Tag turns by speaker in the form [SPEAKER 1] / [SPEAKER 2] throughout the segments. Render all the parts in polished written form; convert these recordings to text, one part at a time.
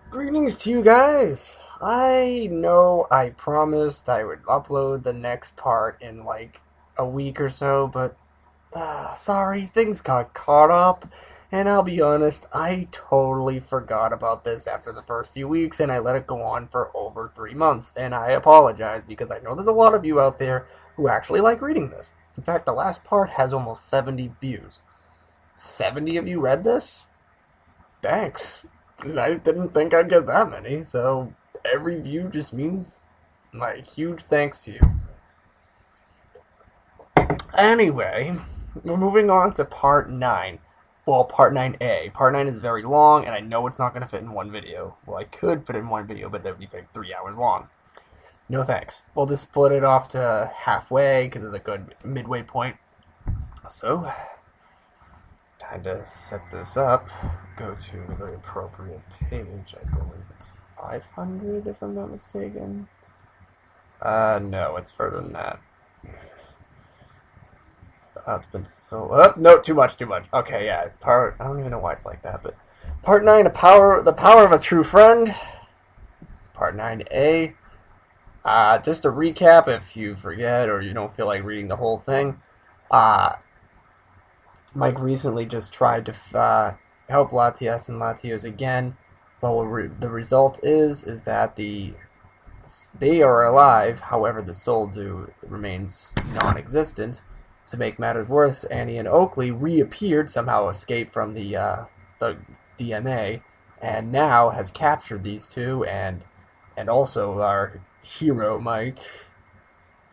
[SPEAKER 1] Greetings to you guys. I know I promised I would upload the next part in like a week or so, but sorry, things got caught up. And I'll be honest, I totally forgot about this after the first few weeks and I let it go on for over 3 months. And I apologize because I know there's a lot of you out there who actually like reading this. In fact, the last part has almost 70 views. 70 of you read this? Thanks. I didn't think I'd get that many, so every view just means my huge thanks to you. Anyway, we're moving on to part 9. Well, part 9A. Part 9 is very long, and I know it's not going to fit in one video. Well, I could fit in one video, but that would be like 3 hours long. No thanks. We'll just split it off to halfway, because it's a good midway point. So, time to set this up. Go to the appropriate page. I believe it's 500 if I'm not mistaken. No, it's further than that. It's been so... no, too much. Okay, yeah, I don't even know why it's like that, but... Part 9, the power of a true friend. Part 9A. Just to recap, if you forget or you don't feel like reading the whole thing, Mike recently just tried to help Latias and Latios again, but the result is that they are alive. However, the soul remains non-existent. To make matters worse, Annie and Oakley reappeared, somehow escaped from the DMA, and now has captured these two, and also our hero Mike.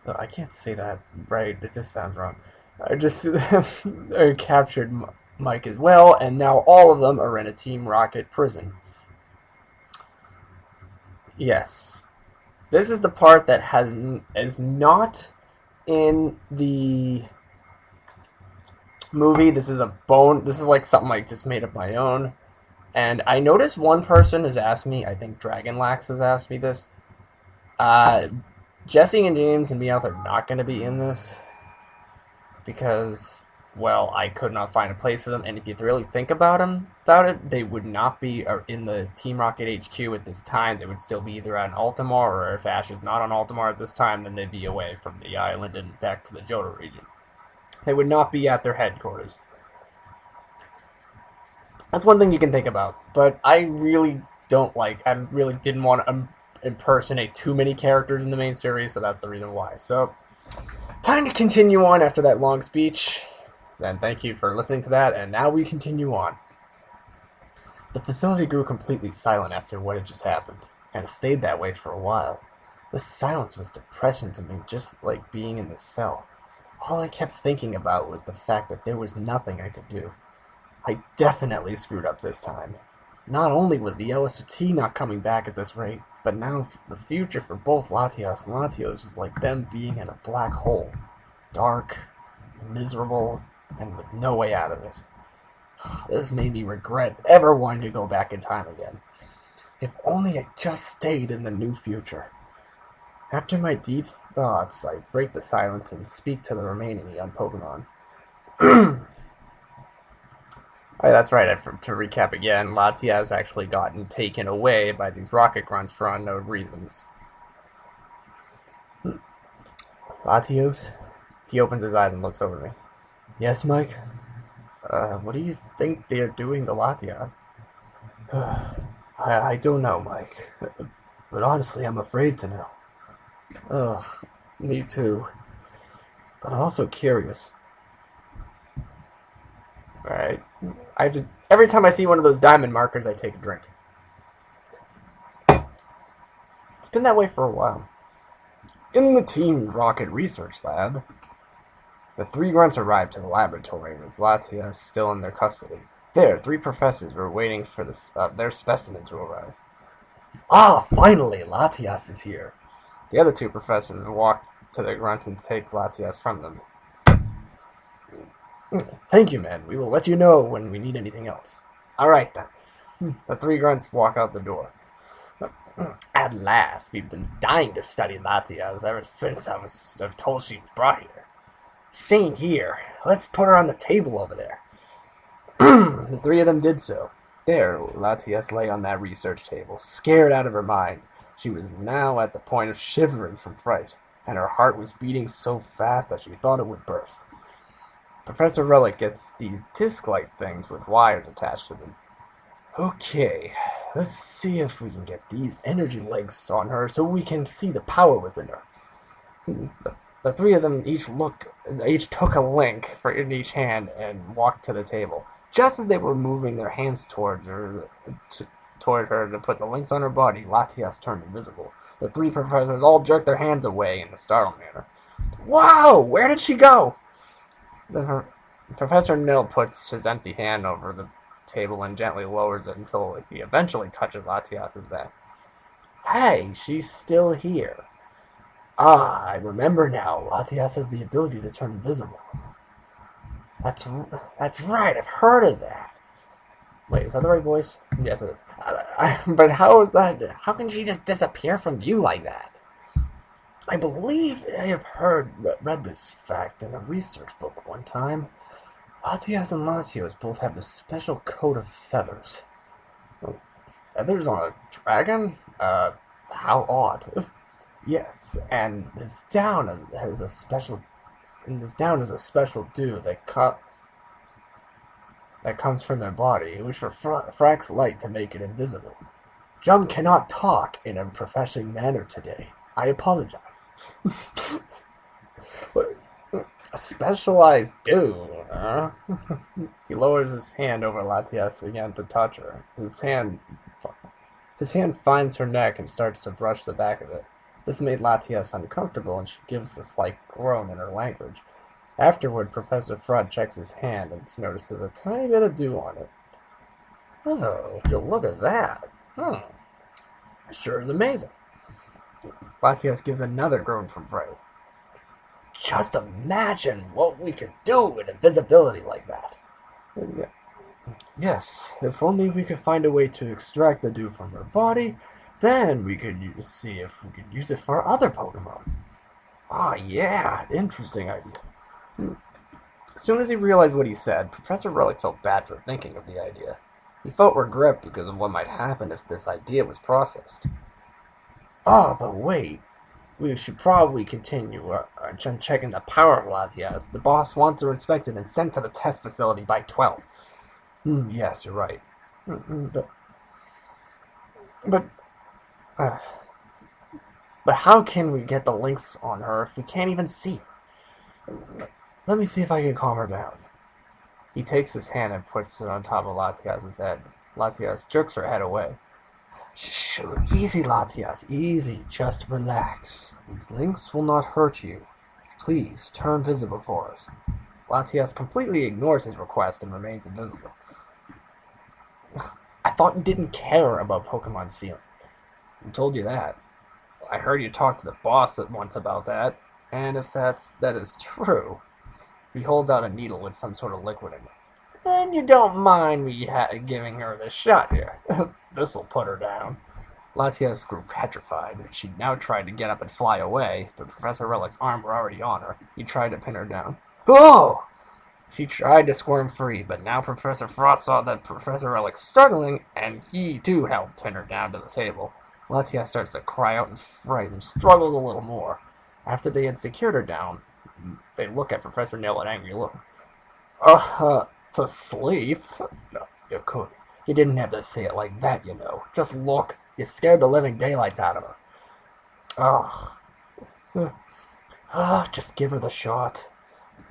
[SPEAKER 1] I can't say that right. It just sounds wrong. I just captured Mike as well, and now all of them are in a Team Rocket prison. Yes, this is the part that is not in the movie. This is This is like something I just made up my own. And I noticed one person has asked me. I think Dragonlax has asked me this. Jesse and James and Meowth are not going to be in this because, well, I could not find a place for them. And if you really think about it, they would not be in the Team Rocket HQ at this time. They would still be either on Alto Mare, or if Ash is not on Alto Mare at this time, then they'd be away from the island and back to the Johto region. They would not be at their headquarters. That's one thing you can think about. But I really didn't want to impersonate too many characters in the main series, so that's the reason why. So, time to continue on after that long speech. And thank you for listening to that, and now we continue on. The facility grew completely silent after what had just happened, and it stayed that way for a while. The silence was depressing to me, just like being in the cell. All I kept thinking about was the fact that there was nothing I could do. I definitely screwed up this time. Not only was the LSRT not coming back at this rate, but now the future for both Latias and Latios was like them being in a black hole. Dark, miserable, and with no way out of it. This made me regret ever wanting to go back in time again. If only I just stayed in the new future. After my deep thoughts, I break the silence and speak to the remaining young Pokemon. Alright, that's right. To recap again, Latias has actually gotten taken away by these rocket grunts for unknown reasons. Latios? He opens his eyes and looks over me. Yes, Mike? What do you think they are doing to Latias? I don't know, Mike. But honestly, I'm afraid to know. Ugh, me too. But I'm also curious. Alright. Every time I see one of those diamond markers, I take a drink. It's been that way for a while. In the Team Rocket Research Lab, the three grunts arrived to the laboratory with Latias still in their custody. There, 3 professors were waiting for their specimen to arrive. Ah, finally, Latias is here. The other 2 professors walked to the grunts and take Latias from them. Thank you, man. We will let you know when we need anything else. Alright, then. The 3 grunts walk out the door. At last, we've been dying to study Latias ever since I was told she was brought here. Same here. Let's put her on the table over there. The 3 of them did so. There, Latias lay on that research table, scared out of her mind. She was now at the point of shivering from fright, and her heart was beating so fast that she thought it would burst. Professor Relic gets these disc-like things with wires attached to them. Okay, let's see if we can get these energy legs on her so we can see the power within her. The three of them each took a link in each hand and walked to the table. Just as they were moving their hands toward her to put the links on her body, Latias turned invisible. The three professors all jerked their hands away in a startled manner. Wow! Where did she go? Professor Nil puts his empty hand over the table and gently lowers it until he eventually touches Latias's back. Hey, she's still here. Ah, I remember now. Latias has the ability to turn invisible. That's right, I've heard of that. Wait, is that the right voice? Yes, it is. But how is that? How can she just disappear from view like that? I believe I have read this fact in a research book one time. Latias and Latios both have a special coat of feathers. Feathers on a dragon? How odd. Yes, and this down is a special dew that comes from their body, which refracts light to make it invisible. Jum cannot talk in a professional manner today. I apologize. A specialized dew, huh? He lowers his hand over Latias again to touch her. His hand finds her neck and starts to brush the back of it. This made Latias uncomfortable, and she gives a slight groan in her language. Afterward, Professor Frud checks his hand and notices a tiny bit of dew on it. Oh, look at that. That sure is amazing. Latias gives another groan from fright. Just imagine what we could do with invisibility like that. Yes, if only we could find a way to extract the dew from her body, then we could see if we could use it for other Pokemon. Ah, yeah, interesting idea. As soon as he realized what he said, Professor Relic felt bad for thinking of the idea. He felt regret because of what might happen if this idea was processed. Oh, but wait. We should probably continue checking the power of Latias. The boss wants her inspected and sent to the test facility by 12. Yes, you're right. But how can we get the links on her if we can't even see her? Let me see if I can calm her down. He takes his hand and puts it on top of Latias's head. Latias jerks her head away. Shh, easy, Latias, easy. Just relax. These links will not hurt you. Please, turn visible for us. Latias completely ignores his request and remains invisible. I thought you didn't care about Pokemon's feelings. Who told you that? I heard you talk to the boss once about that, and if that is true, he holds out a needle with some sort of liquid in it. Then you don't mind me giving her the shot here. This'll put her down. Latias grew petrified. She now tried to get up and fly away, but Professor Relic's arms were already on her. He tried to pin her down. Oh! She tried to squirm free, but now Professor Frost saw that Professor Relic struggling, and he too helped pin her down to the table. Latias starts to cry out in fright and struggles a little more. After they had secured her down, they look at Professor Nail with angry look. To sleep? No, you couldn't. You didn't have to say it like that, you know. Just look. You scared the living daylights out of her. Just give her the shot.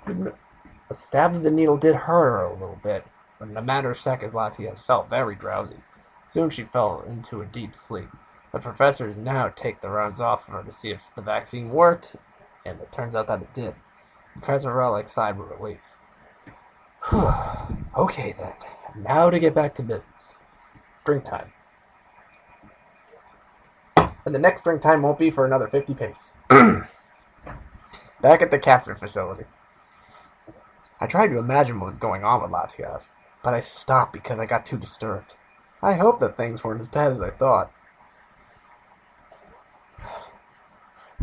[SPEAKER 1] The stab of the needle did hurt her a little bit, but in a matter of seconds, Latias felt very drowsy. Soon she fell into a deep sleep. The professors now take the rounds off of her to see if the vaccine worked, and it turns out that it did. Professor Relic sighed with relief. Okay then, now to get back to business. Drink time. And the next drink time won't be for another 50 pages. Back at the capture facility. I tried to imagine what was going on with Latias, but I stopped because I got too disturbed. I hoped that things weren't as bad as I thought.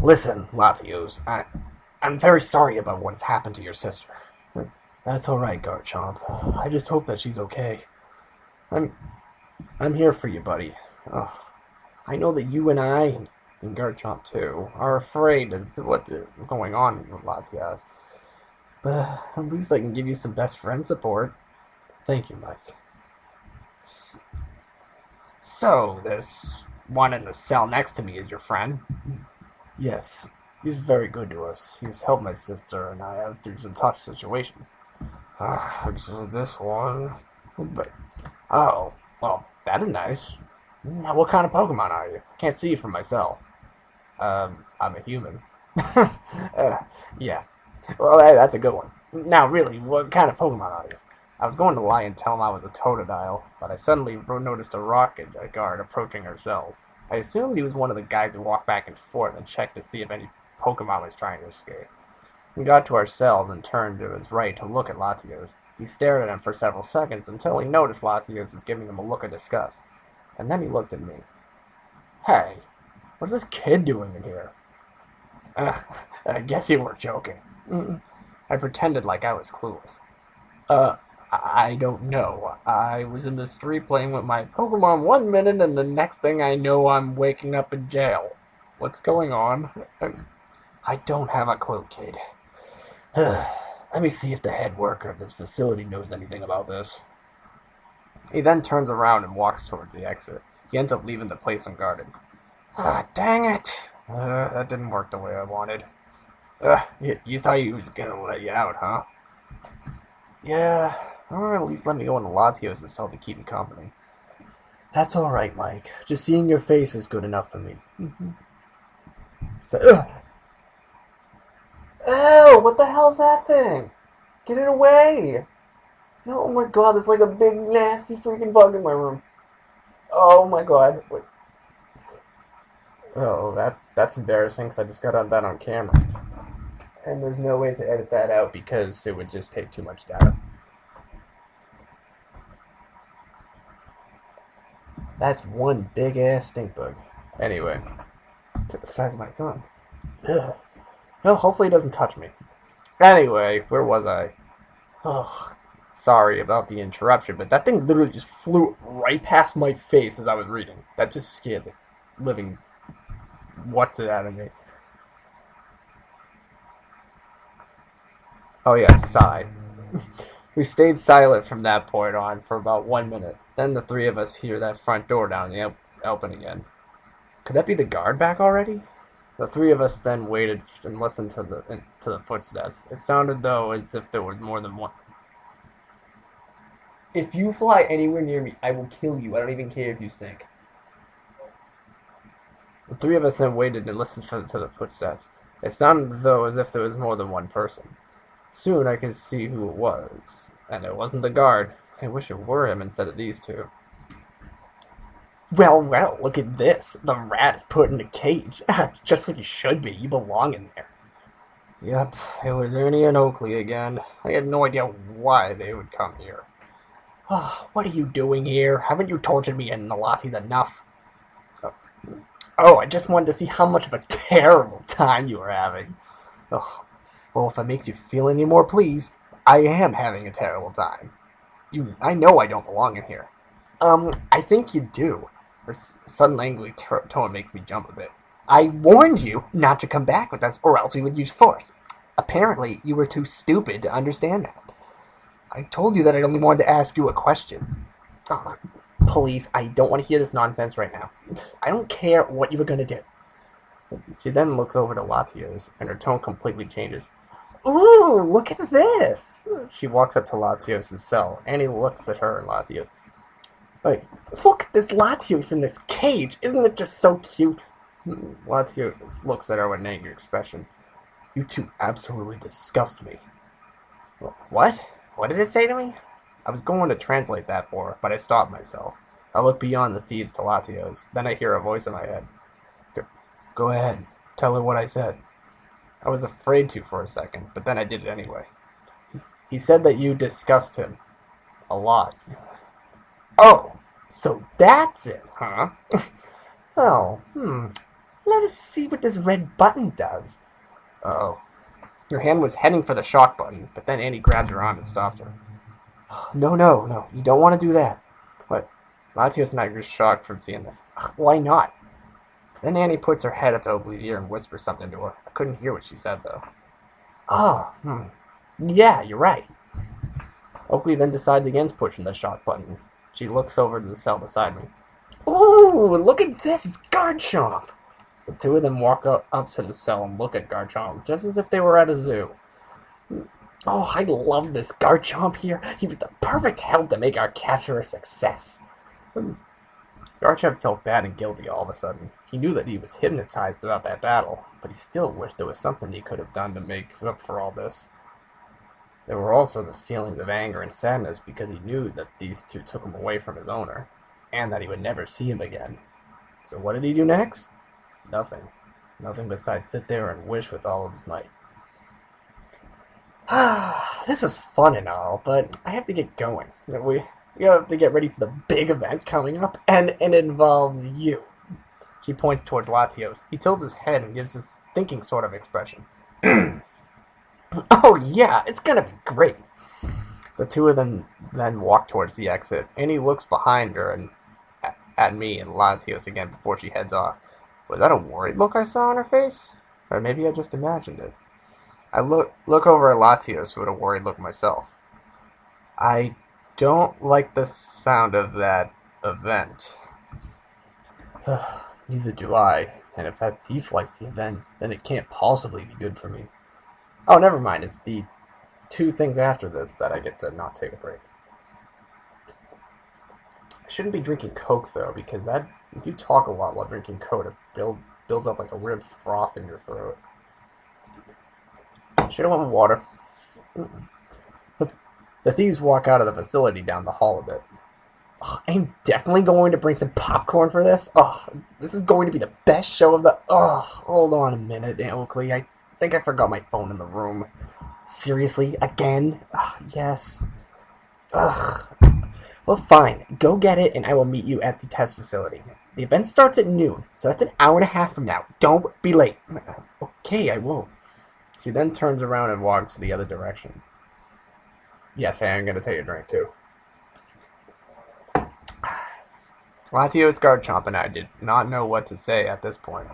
[SPEAKER 1] Listen, Latios, I'm very sorry about what has happened to your sister. That's alright, Garchomp. I just hope that she's okay. I'm I'm here for you, buddy. Oh, I know that you and I, and Garchomp too, are afraid of what's going on with Latias. But at least I can give you some best friend support. Thank you, Mike. So, this one in the cell next to me is your friend? Yes. He's very good to us. He's helped my sister and I out through some tough situations. This one. But, oh, well, that is nice. Now, what kind of Pokemon are you? Can't see you from my cell. I'm a human. Yeah. Well, that's a good one. Now, really, what kind of Pokemon are you? I was going to lie and tell him I was a Totodile, but I suddenly noticed a rocket guard approaching our cells. I assumed he was one of the guys who walked back and forth and checked to see if any Pokemon was trying to escape. He got to our cells and turned to his right to look at Latios. He stared at him for several seconds until he noticed Latios was giving him a look of disgust. And then he looked at me. Hey, what's this kid doing in here? I guess you were joking. I pretended like I was clueless. I don't know. I was in the street playing with my Pokemon 1 minute, and the next thing I know, I'm waking up in jail. What's going on? I don't have a clue, kid. Let me see if the head worker of this facility knows anything about this. He then turns around and walks towards the exit. He ends up leaving the place unguarded. Dang it! That didn't work the way I wanted. You thought he was gonna let you out, huh? Yeah, or at least let me go into Latios' cell to keep him company. That's alright, Mike. Just seeing your face is good enough for me. So, ew, what the hell's that thing? Get it away! No, oh my god, there's like a big nasty freaking bug in my room. Oh my god. Wait. Oh, that's embarrassing because I just got that on camera. And there's no way to edit that out because it would just take too much data. That's one big ass stink bug. Anyway, it's the size of my gun. Ugh. Well, hopefully it doesn't touch me. Anyway, where was I? Oh, sorry about the interruption, but that thing literally just flew right past my face as I was reading. That just scared the living what's it out of me. Oh yeah, sigh. We stayed silent from that point on for about 1 minute. Then the three of us hear that front door down the open again. Could that be the guard back already? The three of us then waited and listened to the footsteps. It sounded though as if there was more than one. If you fly anywhere near me, I will kill you. I don't even care if you stink. The three of us then waited and listened to the footsteps. It sounded though as if there was more than one person. Soon I could see who it was, and it wasn't the guard. I wish it were him instead of these two. Well, look at this. The rat is put in a cage. Just like you should be. You belong in there. Yep, it was Ernie and Oakley again. I had no idea why they would come here. Oh, what are you doing here? Haven't you tortured me and the Latias enough? Oh, I just wanted to see how much of a terrible time you were having. Oh, well, if that makes you feel any more pleased, I am having a terrible time. I know I don't belong in here. I think you do. Her sudden angry tone makes me jump a bit. I warned you not to come back with us, or else we would use force. Apparently, you were too stupid to understand that. I told you that I only wanted to ask you a question. Oh, please, I don't want to hear this nonsense right now. I don't care what you were going to do. She then looks over to Latios, and her tone completely changes. Ooh, look at this! She walks up to Latios' cell, and he looks at her and Latios. Wait, look at this Latios in this cage! Isn't it just so cute? Latios looks at her with an angry expression. You two absolutely disgust me. What? What did it say to me? I was going to translate that for her, but I stopped myself. I look beyond the thieves to Latios. Then I hear a voice in my head. Go ahead. Tell her what I said. I was afraid to for a second, but then I did it anyway. He said that you disgust him. A lot. Oh, so that's it, huh? Oh, Let us see what this red button does. Uh-oh. Her hand was heading for the shock button, but then Annie grabbed her arm and stopped her. No, you don't want to do that. What? Latios and I grew shocked from seeing this. Ugh, why not? Then Annie puts her head up to Oakley's ear and whispers something to her. I couldn't hear what she said, though. Oh, yeah, you're right. Oakley then decides against pushing the shock button. She looks over to the cell beside me. Ooh, look at this! It's Garchomp! The two of them walk up to the cell and look at Garchomp, just as if they were at a zoo. Oh, I love this Garchomp here. He was the perfect help to make our capture a success. Garchomp felt bad and guilty all of a sudden. He knew that he was hypnotized about that battle, but he still wished there was something he could have done to make up for all this. There were also the feelings of anger and sadness because he knew that these two took him away from his owner, and that he would never see him again. So what did he do next? Nothing. Nothing besides sit there and wish with all of his might. This was fun and all, but I have to get going. We have to get ready for the big event coming up, and it involves you. She points towards Latios. He tilts his head and gives his thinking sort of expression. Oh yeah, it's gonna be great. The two of them then walk towards the exit. Annie looks behind her and at me and Latios again before she heads off. Was that a worried look I saw on her face? Or maybe I just imagined it. I look over at Latios with a worried look myself. I don't like the sound of that event. Neither do I. And if that thief likes the event, then it can't possibly be good for me. Oh, never mind. It's the two things after this that I get to not take a break. I shouldn't be drinking Coke, though, because that if you talk a lot while drinking Coke, it builds up like a weird froth in your throat. Should have went with water. The thieves walk out of the facility down the hall a bit. I'm definitely going to bring some popcorn for this. This is going to be the best show of the... hold on a minute, Aunt Oakley. I think I forgot my phone in the room. Seriously? Again? Yes. Well, fine. Go get it, and I will meet you at the test facility. The event starts at noon, so that's an hour and a half from now. Don't be late. Okay, I won't. She then turns around and walks the other direction. Yes, I am going to take a drink, too. Latios, Garchomp, and I did not know what to say at this point.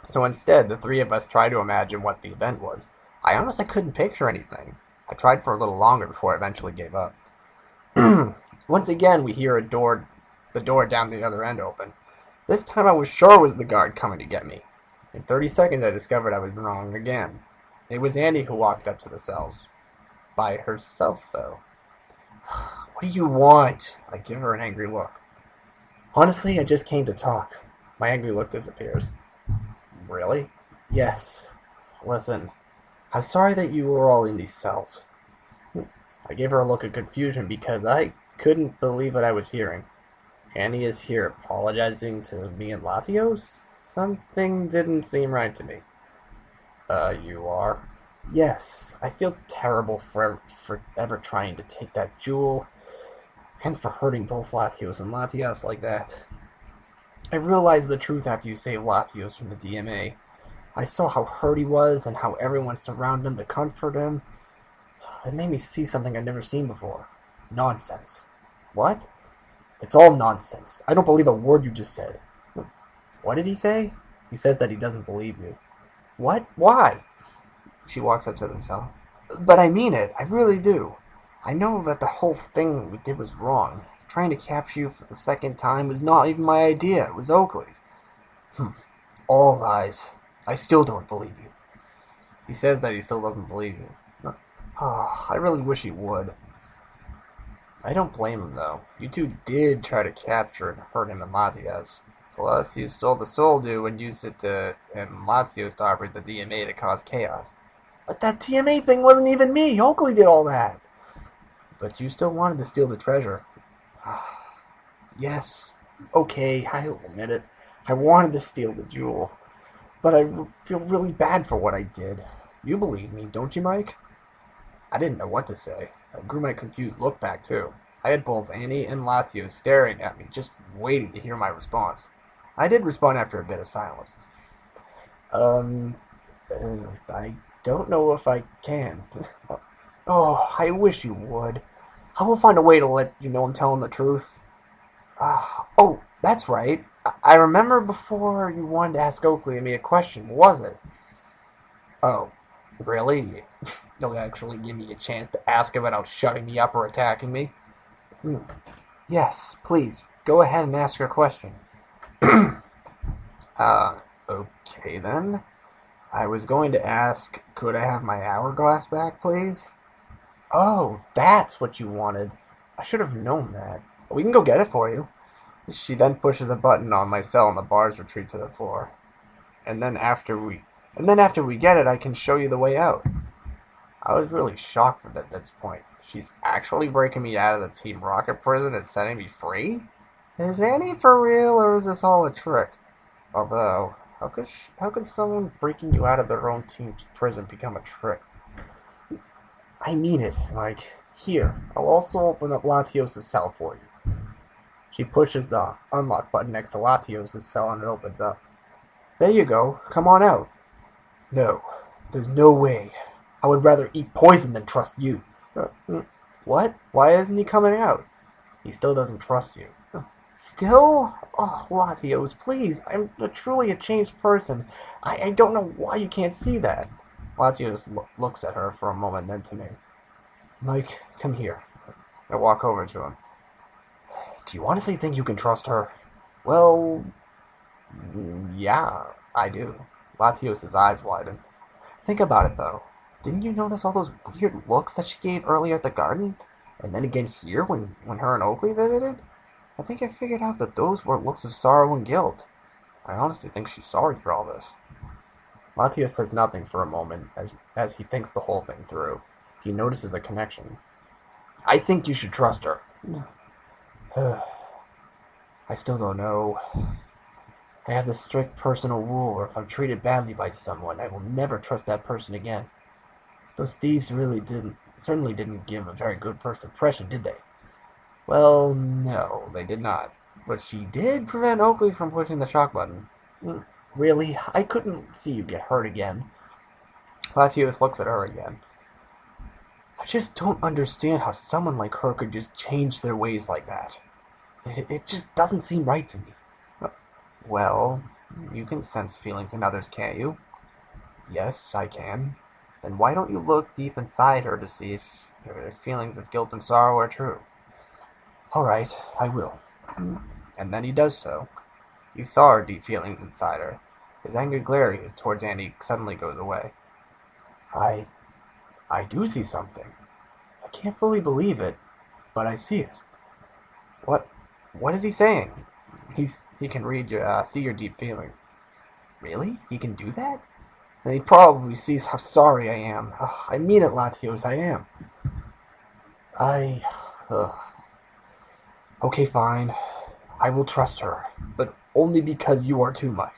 [SPEAKER 1] So instead, the three of us tried to imagine what the event was. I honestly couldn't picture anything. I tried for a little longer before I eventually gave up. Once again, we hear the door down the other end open. This time I was sure it was the guard coming to get me. In 30 seconds, I discovered I was wrong again. It was Annie who walked up to the cells. By herself, though. What do you want? I give her an angry look. Honestly, I just came to talk. My angry look disappears. Really? Yes. Listen, I'm sorry that you were all in these cells. I gave her a look of confusion because I couldn't believe what I was hearing. Annie is here apologizing to me and Latios? Something didn't seem right to me. You are? Yes, I feel terrible for ever trying to take that jewel, and for hurting both Latios and Latias like that. I realized the truth after you saved Latios from the DMA. I saw how hurt he was, and how everyone surrounded him to comfort him. It made me see something I'd never seen before. Nonsense. What? It's all nonsense. I don't believe a word you just said. What did he say? He says that he doesn't believe you. What? Why? She walks up to the cell. But I mean it. I really do. I know that the whole thing we did was wrong. Trying to capture you for the second time was not even my idea. It was Oakley's. All lies. I still don't believe you. He says that he still doesn't believe you. I really wish he would. I don't blame him, though. You two did try to capture and hurt him and Latias. Plus, you stole the Soul Dew and used it to... and Latios to operate the DMA to cause chaos. But that DMA thing wasn't even me! Oakley did all that! But you still wanted to steal the treasure. Yes. Okay, I'll admit it. I wanted to steal the jewel. But I feel really bad for what I did. You believe me, don't you, Mike? I didn't know what to say. I grew my confused look back, too. I had both Annie and Latios staring at me, just waiting to hear my response. I did respond after a bit of silence. I don't know if I can. I wish you would. I will find a way to let you know I'm telling the truth. Oh, that's right. I remember before you wanted to ask Oakley and me a question, was it? Oh, really? You'll actually give me a chance to ask him without shutting me up or attacking me? Hmm. Yes, please, go ahead and ask your question. Uh, okay then. I was going to ask, could I have my hourglass back, please? Oh, that's what you wanted. I should have known that. We can go get it for you. She then pushes a button on my cell and the bars retreat to the floor. And then after we get it, I can show you the way out. I was really shocked at this point. She's actually breaking me out of the Team Rocket prison and setting me free? Is Annie for real, or is this all a trick? Although, how could someone breaking you out of their own team's prison become a trick? I mean it, Mike. Here, I'll also open up Latios' cell for you. She pushes the unlock button next to Latios' cell and it opens up. There you go. Come on out. No, there's no way. I would rather eat poison than trust you. What? Why isn't he coming out? He still doesn't trust you. Still? Oh, Latios, please. I'm truly a changed person. I don't know why you can't see that. Latios looks at her for a moment, then to me. Mike, come here. I walk over to him. Do you honestly think you can trust her? Well, yeah, I do. Latios' eyes widen. Think about it, though. Didn't you notice all those weird looks that she gave earlier at the garden? And then again here when her and Oakley visited? I think I figured out that those were looks of sorrow and guilt. I honestly think she's sorry for all this. Latios says nothing for a moment as he thinks the whole thing through. He notices a connection. I think you should trust her. I still don't know. I have this strict personal rule where if I'm treated badly by someone, I will never trust that person again. Those thieves certainly didn't give a very good first impression, did they? Well, no, they did not. But she did prevent Oakley from pushing the shock button. Really? I couldn't see you get hurt again. Latios looks at her again. I just don't understand how someone like her could just change their ways like that. It just doesn't seem right to me. Well, you can sense feelings in others, can't you? Yes, I can. Then why don't you look deep inside her to see if her feelings of guilt and sorrow are true? Alright, I will. And then he does so. He saw her deep feelings inside her. His angry glare towards Andy suddenly goes away. I do see something. I can't fully believe it, but I see it. What is he saying? He can see your deep feelings. Really? He can do that? Then he probably sees how sorry I am. I mean it, Latios, I am. Okay, fine. I will trust her, but only because you are too, Mike.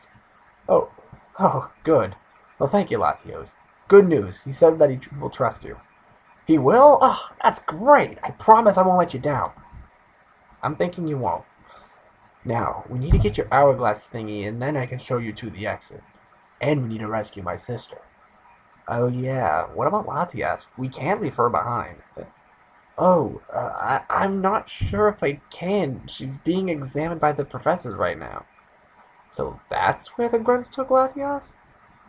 [SPEAKER 1] Oh, good. Well, thank you, Latios. Good news. He says that he will trust you. He will? Oh, that's great. I promise I won't let you down. I'm thinking you won't. Now, we need to get your hourglass thingy, and then I can show you to the exit. And we need to rescue my sister. Oh, yeah. What about Latias? We can't leave her behind. I'm not sure if I can. She's being examined by the professors right now. So that's where the grunts took Latias?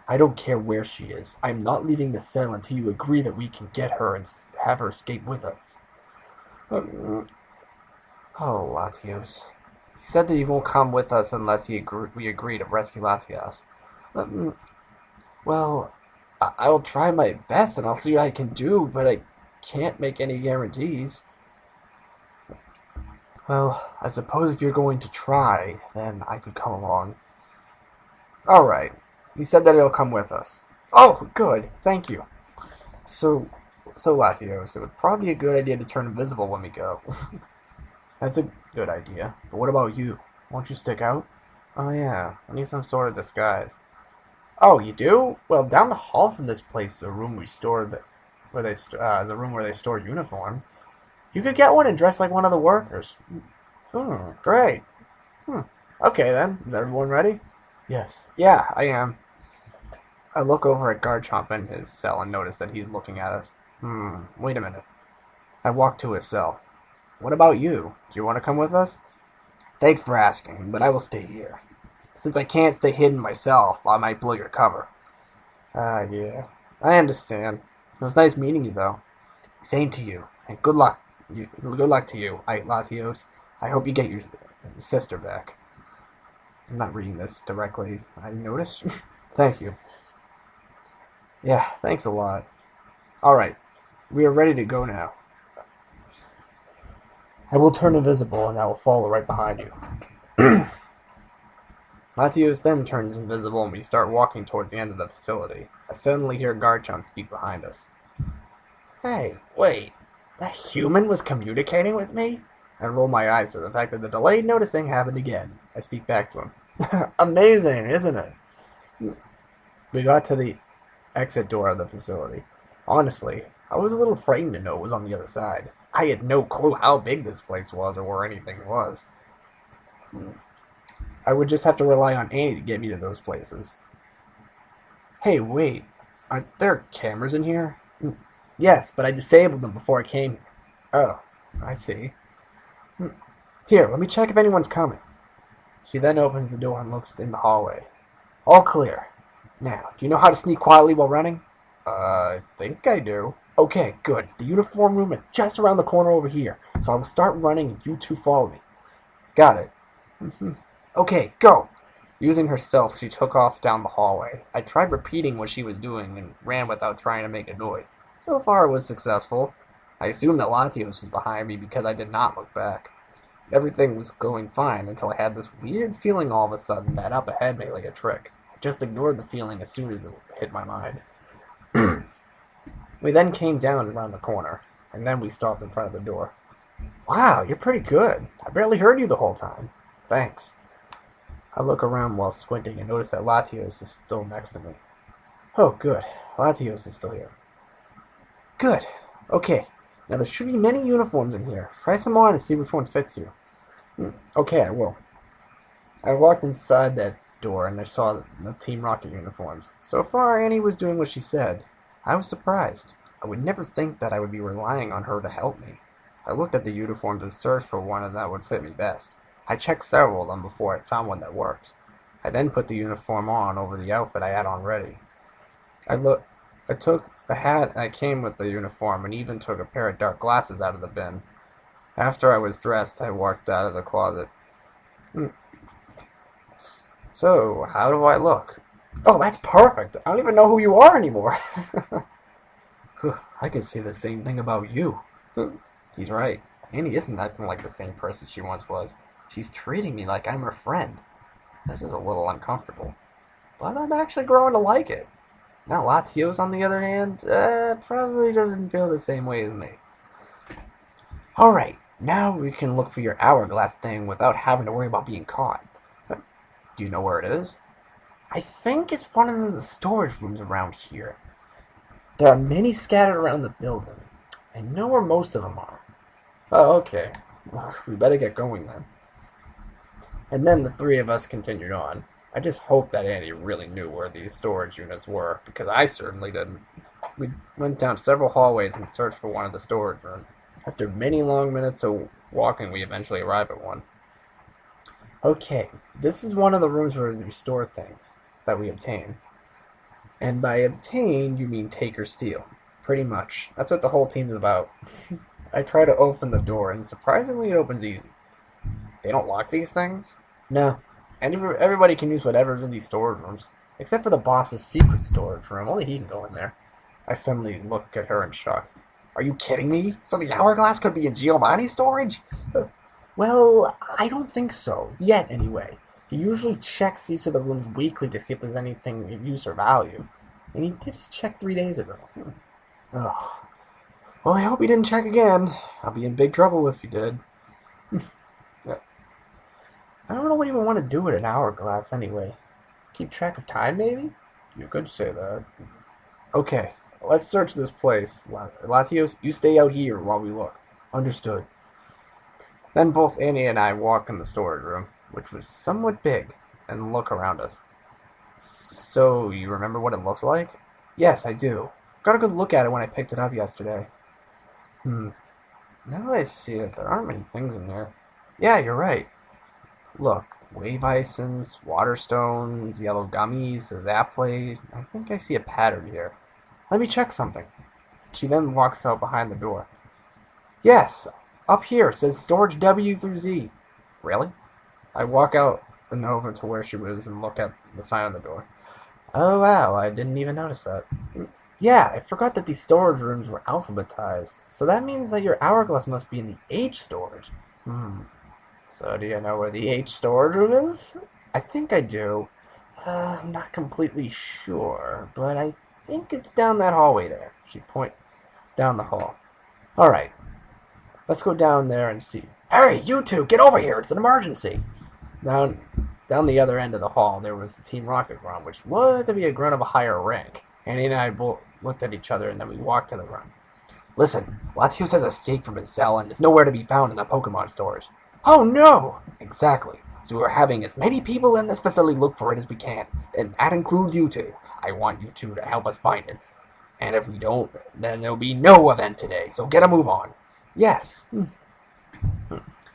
[SPEAKER 1] I don't care where she is. I'm not leaving the cell until you agree that we can get her and have her escape with us. Oh, Latios. He said that he won't come with us unless we agree to rescue Latias. Well, I will try my best and I'll see what I can do, but I can't make any guarantees. Well, I suppose if you're going to try, then I could come along. Alright. He said that he'll come with us. Oh, good. Thank you. So Latios, it would probably be a good idea to turn invisible when we go. That's a good idea. But what about you? Won't you stick out? Oh yeah, I need some sort of disguise. Oh, you do? Well, down the hall from this place is a room we store is a room where they store uniforms. You could get one and dress like one of the workers. Great. Okay then, is everyone ready? Yes. Yeah, I am. I look over at Garchomp in his cell and notice that he's looking at us. Wait a minute. I walk to his cell. What about you? Do you want to come with us? Thanks for asking, but I will stay here. Since I can't stay hidden myself, I might blow your cover. Yeah. I understand. It was nice meeting you, though. Same to you, and good luck. Good luck to you, Latios. I hope you get your sister back. I'm not reading this directly. I noticed. Thank you. Yeah, thanks a lot. Alright, we are ready to go now. I will turn invisible and I will follow right behind you. Latios then turns invisible and we start walking towards the end of the facility. I suddenly hear Garchomp speak behind us. Hey, wait. That human was communicating with me? I roll my eyes to the fact that the delayed noticing happened again. I speak back to him. Amazing, isn't it? We got to the exit door of the facility. Honestly, I was a little frightened to know it was on the other side. I had no clue how big this place was or where anything was. I would just have to rely on Annie to get me to those places. Hey, wait. Aren't there cameras in here? Yes, but I disabled them before I came here. Oh, I see. Here, let me check if anyone's coming. She then opens the door and looks in the hallway. All clear. Now, do you know how to sneak quietly while running? I think I do. Okay, good. The uniform room is just around the corner over here, so I will start running and you two follow me. Got it. Okay, go. Using her stealth, she took off down the hallway. I tried repeating what she was doing and ran without trying to make a noise. So far, it was successful. I assumed that Latios was behind me because I did not look back. Everything was going fine until I had this weird feeling all of a sudden that up ahead made like a trick. I just ignored the feeling as soon as it hit my mind. We then came down around the corner, and then we stopped in front of the door. Wow, you're pretty good. I barely heard you the whole time. Thanks. I look around while squinting and notice that Latios is still next to me. Oh, good. Latios is still here. Good. Okay. Now there should be many uniforms in here. Try some on and see which one fits you. Okay, I will. I walked inside that door and I saw the Team Rocket uniforms. So far, Annie was doing what she said. I was surprised. I would never think that I would be relying on her to help me. I looked at the uniforms and searched for one that would fit me best. I checked several of them before I found one that worked. I then put the uniform on over the outfit I had on ready. I took the hat that came with the uniform and even took a pair of dark glasses out of the bin. After I was dressed, I walked out of the closet. So, how do I look? Oh, that's perfect. I don't even know who you are anymore. I can say the same thing about you. He's right. Annie isn't acting like the same person she once was. She's treating me like I'm her friend. This is a little uncomfortable. But I'm actually growing to like it. Now Latios, on the other hand, probably doesn't feel the same way as me. Alright, now we can look for your hourglass thing without having to worry about being caught. Do you know where it is? I think it's one of the storage rooms around here. There are many scattered around the building. I know where most of them are. Oh, okay. Well, we better get going then. And then the three of us continued on. I just hope that Annie really knew where these storage units were, because I certainly didn't. We went down several hallways and searched for one of the storage rooms. After many long minutes of walking, we eventually arrived at one. Okay, this is one of the rooms where we store things that we obtain. And by obtain, you mean take or steal. Pretty much. That's what the whole team is about. I try to open the door, and surprisingly it opens easy. They don't lock these things? No. And everybody can use whatever's in these storage rooms. Except for the boss's secret storage room. Only he can go in there. I suddenly look at her in shock. Are you kidding me? So the hourglass could be in Giovanni's storage? Well, I don't think so. Yet, anyway. He usually checks each of the rooms weekly to see if there's anything of use or value. And he did just check 3 days ago. Ugh. Well, I hope he didn't check again. I'll be in big trouble if he did. I don't know what you would want to do with an hourglass anyway. Keep track of time, maybe? You could say that. Okay, let's search this place. Latios, you stay out here while we look. Understood. Then both Annie and I walk in the storage room, which was somewhat big, and look around us. So, you remember what it looks like? Yes, I do. Got a good look at it when I picked it up yesterday. Now that I see it, there aren't many things in here. Yeah, you're right. Look, wave isons, water stones, yellow gummies, a zap plate. I think I see a pattern here. Let me check something. She then walks out behind the door. Yes, up here it says storage W through Z. Really? I walk out and over to where she was and look at the sign on the door. Oh wow, I didn't even notice that. Yeah, I forgot that these storage rooms were alphabetized. So that means that your hourglass must be in the H storage. So do you know where the H storage room is? I think I do. I'm not completely sure, but I think it's down that hallway there. She points down the hall. Alright, let's go down there and see. Hey, you two, get over here, it's an emergency! Down the other end of the hall, there was the Team Rocket grunt, which looked to be a grunt of a higher rank. Annie and I both looked at each other, and then we walked to the grunt. Listen, Latios has escaped from his cell and is nowhere to be found in the Pokemon stores. Oh no! Exactly. So we're having as many people in this facility look for it as we can, and that includes you two. I want you two to help us find it. And if we don't, then there'll be no event today, so get a move on. Yes.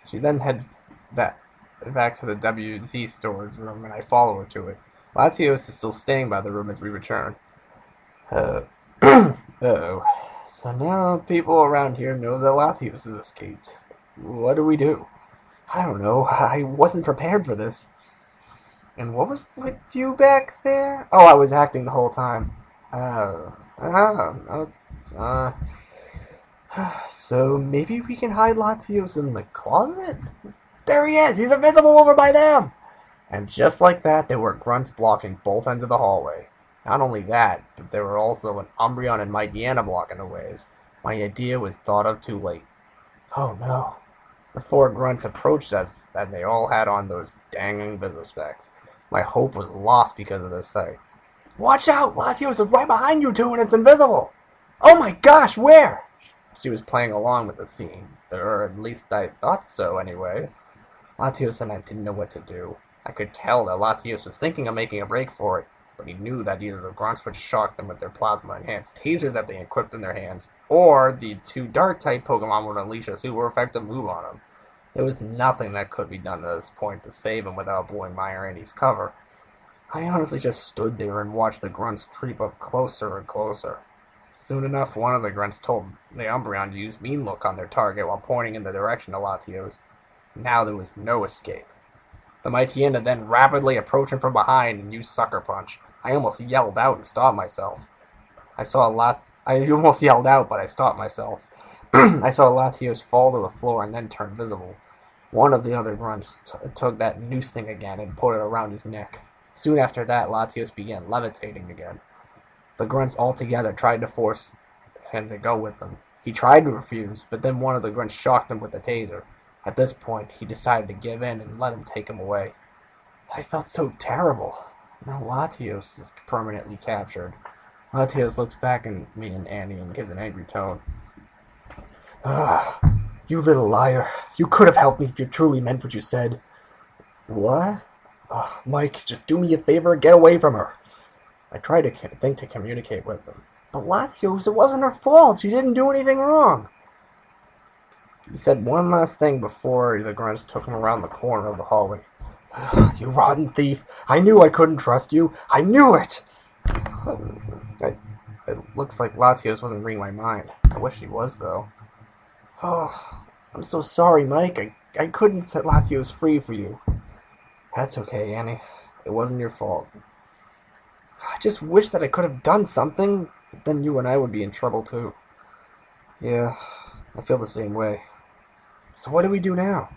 [SPEAKER 1] She then heads back to the WZ storage room, and I follow her to it. Latios is still staying by the room as we return. Uh-oh. So now people around here knows that Latios has escaped. What do we do? I don't know. I wasn't prepared for this. And what was with you back there? Oh, I was acting the whole time. So maybe we can hide Latios in the closet? There he is! He's invisible over by them! And just like that, there were grunts blocking both ends of the hallway. Not only that, but there were also an Umbreon and Mightyena blocking the ways. My idea was thought of too late. Oh no. The four grunts approached us, and they all had on those dang Invisispecs. My hope was lost because of this sight. Watch out! Latios is right behind you two, and it's invisible! Oh my gosh, where? She was playing along with the scene, or at least I thought so anyway. Latios and I didn't know what to do. I could tell that Latios was thinking of making a break for it, but he knew that either the grunts would shock them with their plasma-enhanced tasers that they equipped in their hands, or the two Dark-type Pokemon would unleash a super-effective move on him. There was nothing that could be done at this point to save him without blowing my or Andy's cover. I honestly just stood there and watched the grunts creep up closer and closer. Soon enough, one of the grunts told the Umbreon to use Mean Look on their target while pointing in the direction of Latios. Now there was no escape. The Mightyena then rapidly approached him from behind and used Sucker Punch. I almost yelled out and stopped myself. I almost yelled out, but I stopped myself. I saw Latios fall to the floor and then turn visible. One of the other grunts took that noose thing again and put it around his neck. Soon after that, Latios began levitating again. The grunts all together tried to force him to go with them. He tried to refuse, but then one of the grunts shocked him with the taser. At this point, he decided to give in and let him take him away. I felt so terrible. Now Latios is permanently captured. Latios looks back at me and Annie and gives an angry tone. You little liar. You could have helped me if you truly meant what you said. What? Mike, just do me a favor and get away from her. I tried to think to communicate with them. But Latios, it wasn't her fault. She didn't do anything wrong. He said one last thing before the grunts took him around the corner of the hallway. You rotten thief. I knew I couldn't trust you. I knew it! It looks like Latios wasn't reading my mind. I wish he was, though. Oh, I'm so sorry, Mike. I couldn't set Latios free for you. That's okay, Annie. It wasn't your fault. I just wish that I could have done something, but then you and I would be in trouble, too. Yeah, I feel the same way. So what do we do now?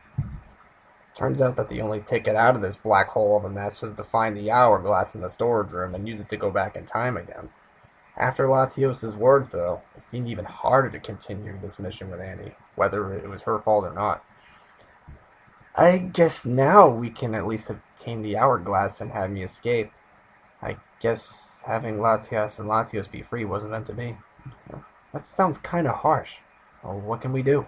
[SPEAKER 1] Turns out that the only ticket out of this black hole of a mess was to find the hourglass in the storage room and use it to go back in time again. After Latios' words, though, it seemed even harder to continue this mission with Annie, whether it was her fault or not. I guess now we can at least obtain the hourglass and have me escape. I guess having Latias and Latios be free wasn't meant to be. That sounds kind of harsh. Well, what can we do?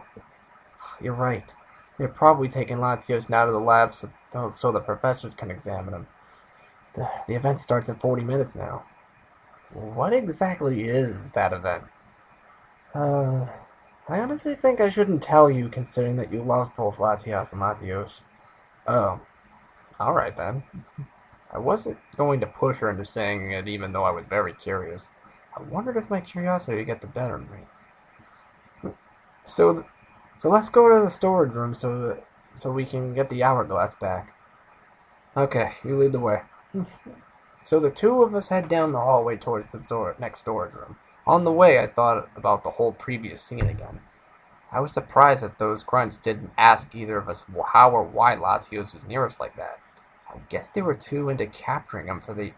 [SPEAKER 1] You're right. They're probably taking Latios now to the lab so the professors can examine him. The event starts in 40 minutes now. What exactly is that event? I honestly think I shouldn't tell you, considering that you love both Latias and Latios. Oh, Alright then. I wasn't going to push her into saying it even though I was very curious. I wondered if my curiosity would get the better of me. So, so let's go to the storage room so we can get the hourglass back. Okay, you lead the way. So the two of us head down the hallway towards the next storage room. On the way, I thought about the whole previous scene again. I was surprised that those grunts didn't ask either of us how or why Latios was near us like that. I guess they were too into capturing him for the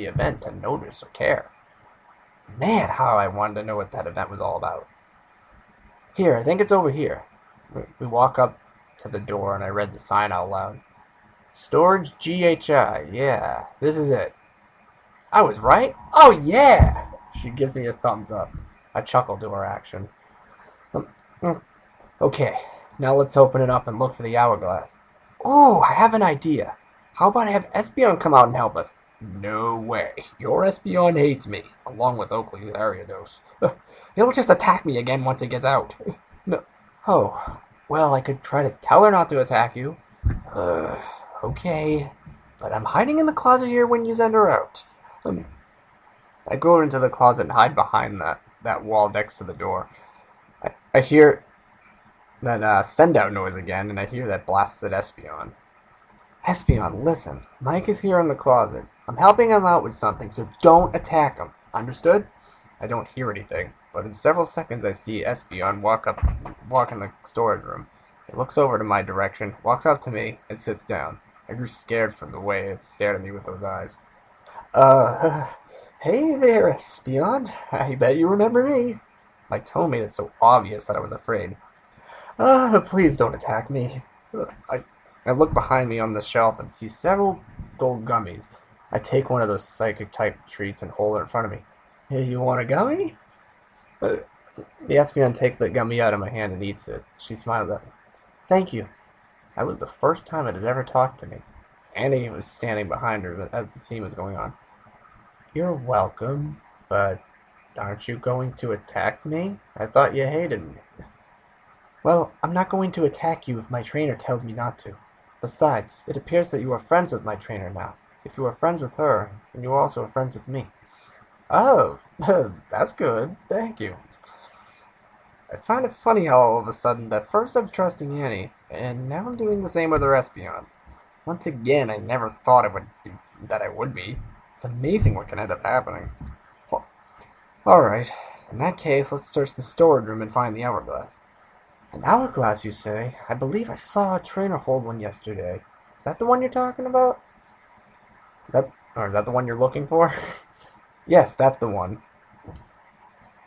[SPEAKER 1] event to notice or care. Man, how I wanted to know what that event was all about. Here, I think it's over here. We walk up to the door and I read the sign out loud. Storage GHI, yeah, this is it. I was right? Oh yeah! She gives me a thumbs up. I chuckle to her action. Okay, now let's open it up and look for the hourglass. Ooh, I have an idea. How about I have Espeon come out and help us? No way. Your Espeon hates me, along with Oakley's Ariados. He'll just attack me again once it gets out. No. Oh, well, I could try to tell her not to attack you. Okay. But I'm hiding in the closet here when you send her out. I go into the closet and hide behind that wall next to the door. I hear that send-out noise again, and I hear that blasted Espeon. Espeon, listen. Mike is here in the closet. I'm helping him out with something, so don't attack him. Understood? I don't hear anything, but in several seconds I see Espeon walk in the storage room. He looks over to my direction, walks up to me, and sits down. I grew scared from the way it stared at me with those eyes. Hey there, Espeon. I bet you remember me. My tone made it so obvious that I was afraid. Please don't attack me. I look behind me on the shelf and see several gold gummies. I take one of those psychic-type treats and hold it in front of me. Hey, you want a gummy? The Espeon takes the gummy out of my hand and eats it. She smiles at me. Thank you. That was the first time it had ever talked to me. Annie was standing behind her as the scene was going on. You're welcome, but aren't you going to attack me? I thought you hated me. Well, I'm not going to attack you if my trainer tells me not to. Besides, it appears that you are friends with my trainer now. If you are friends with her, then you also are friends with me. Oh, that's good. Thank you. I find it funny how all of a sudden that first I'm trusting Annie, and now I'm doing the same with her Espeon. Once again, I never thought that I would be. It's amazing what can end up happening. Well, alright, in that case, let's search the storage room and find the hourglass. An hourglass, you say? I believe I saw a trainer hold one yesterday. Is that the one you're talking about? Is that the one you're looking for? Yes, that's the one.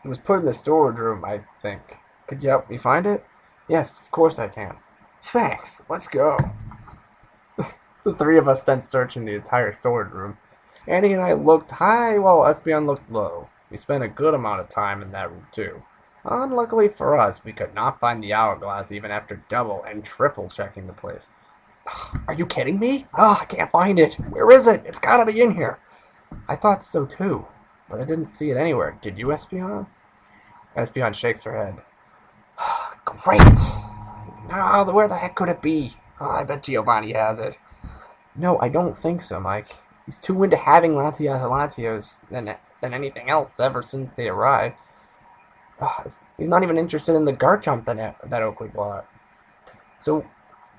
[SPEAKER 1] It was put in the storage room, I think. Could you help me find it? Yes, of course I can. Thanks, let's go. The three of us then searched in the entire storage room. Annie and I looked high while Espeon looked low. We spent a good amount of time in that room too. Unluckily for us, we could not find the hourglass even after double and triple checking the place. Are you kidding me? I can't find it. Where is it? It's gotta be in here. I thought so too, but I didn't see it anywhere. Did you, Espeon? Espeon shakes her head. Great! No, where the heck could it be? I bet Giovanni has it. No, I don't think so, Mike. He's too into having Latias and Latios than anything else ever since they arrived. He's not even interested in the Garchomp that Oakley bought. So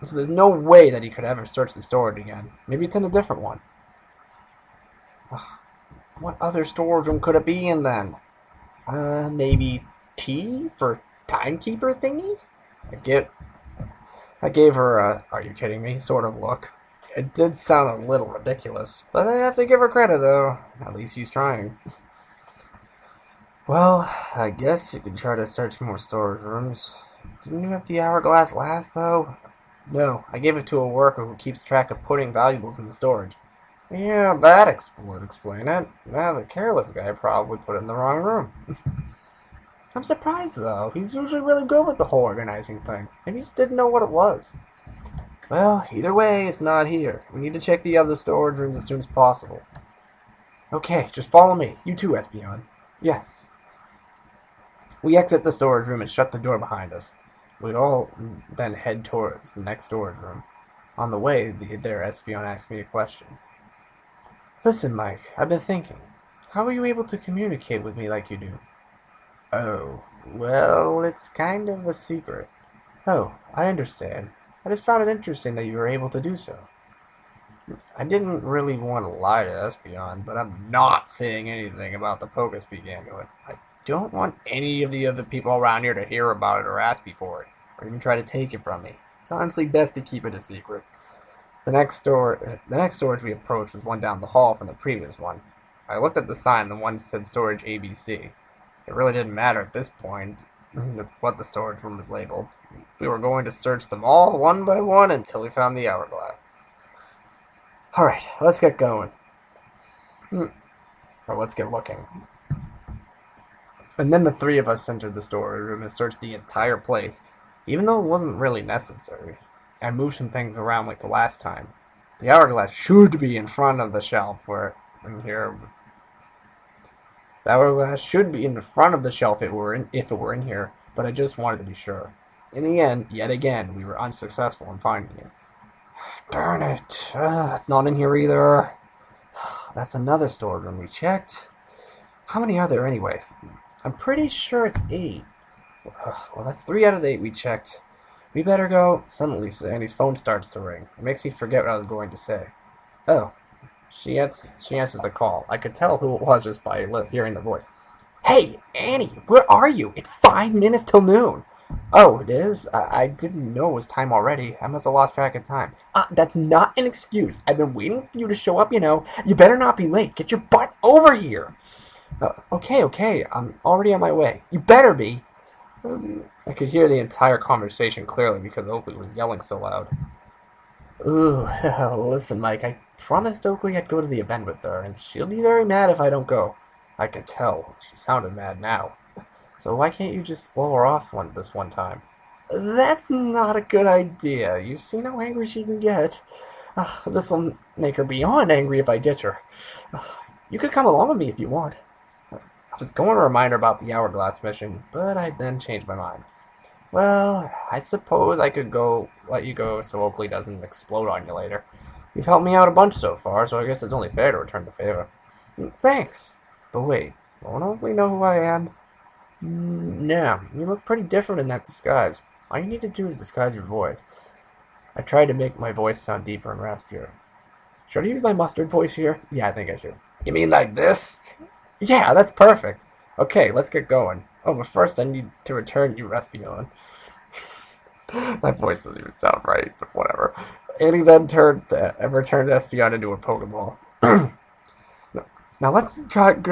[SPEAKER 1] there's no way that he could ever search the storage again. Maybe it's in a different one. What other storage room could it be in then? Maybe T for timekeeper thingy? I gave her a, are you kidding me, sort of look. It did sound a little ridiculous, but I have to give her credit though. At least he's trying. Well, I guess you could try to search more storage rooms. Didn't you have the hourglass last, though? No, I gave it to a worker who keeps track of putting valuables in the storage. Yeah, that would explain it. Now the careless guy probably put it in the wrong room. I'm surprised, though. He's usually really good with the whole organizing thing. Maybe he just didn't know what it was. Well, either way, it's not here. We need to check the other storage rooms as soon as possible. Okay, just follow me. You too, Espeon. Yes. We exit the storage room and shut the door behind us. We all then head towards the next storage room. On the way, their Espeon asked me a question. Listen, Mike, I've been thinking. How are you able to communicate with me like you do? Oh, well, it's kind of a secret. Oh, I understand. I just found it interesting that you were able to do so. I didn't really want to lie to Espeon, but I'm not saying anything about the Pokespeak amulet. I don't want any of the other people around here to hear about it or ask me for it, or even try to take it from me. It's honestly best to keep it a secret. The next storage we approached was one down the hall from the previous one. I looked at the sign, the one said storage ABC. It really didn't matter at this point what the storage room was labeled. We were going to search them all one by one until we found the hourglass. Alright, let's get going. Or let's get looking. And then the three of us entered the storage room and searched the entire place, even though it wasn't really necessary. I moved some things around like the last time. The hourglass should be in front of the shelf where in here. The hourglass should be in front of the shelf if it were in here, but I just wanted to be sure. In the end, yet again, we were unsuccessful in finding it. Darn it! That's not in here either. That's another storage room we checked. How many are there anyway? I'm pretty sure it's 8. Well, that's 3 out of the 8 we checked. We better go. Suddenly, Sandy's phone starts to ring. It makes me forget what I was going to say. Oh, she answers the call. I could tell who it was just by hearing the voice. Hey, Annie, where are you? It's 5 minutes till noon. Oh, it is? I didn't know it was time already. I must have lost track of time. That's not an excuse. I've been waiting for you to show up, you know. You better not be late. Get your butt over here. Okay. I'm already on my way. You better be. I could hear the entire conversation clearly because Oakley was yelling so loud. Ooh, listen, Mike, I promised Oakley I'd go to the event with her, and she'll be very mad if I don't go. I could tell. She sounded mad now. So why can't you just blow her off this one time? That's not a good idea. You've seen how angry she can get. This'll make her beyond angry if I ditch her. You could come along with me if you want. I was going to remind her about the hourglass mission, but I then changed my mind. Well, I suppose I could let you go so Oakley doesn't explode on you later. You've helped me out a bunch so far, so I guess it's only fair to return the favor. Thanks. But wait, won't Oakley know who I am? No, you look pretty different in that disguise. All you need to do is disguise your voice. I tried to make my voice sound deeper and raspier. Should I use my mustard voice here? Yeah, I think I should. You mean like this? Yeah, that's perfect. Okay, let's get going. Oh, but first I need to return you, Espeon. That voice doesn't even sound right, but whatever. Annie then returns Espeon into a Pokeball. Now let's jog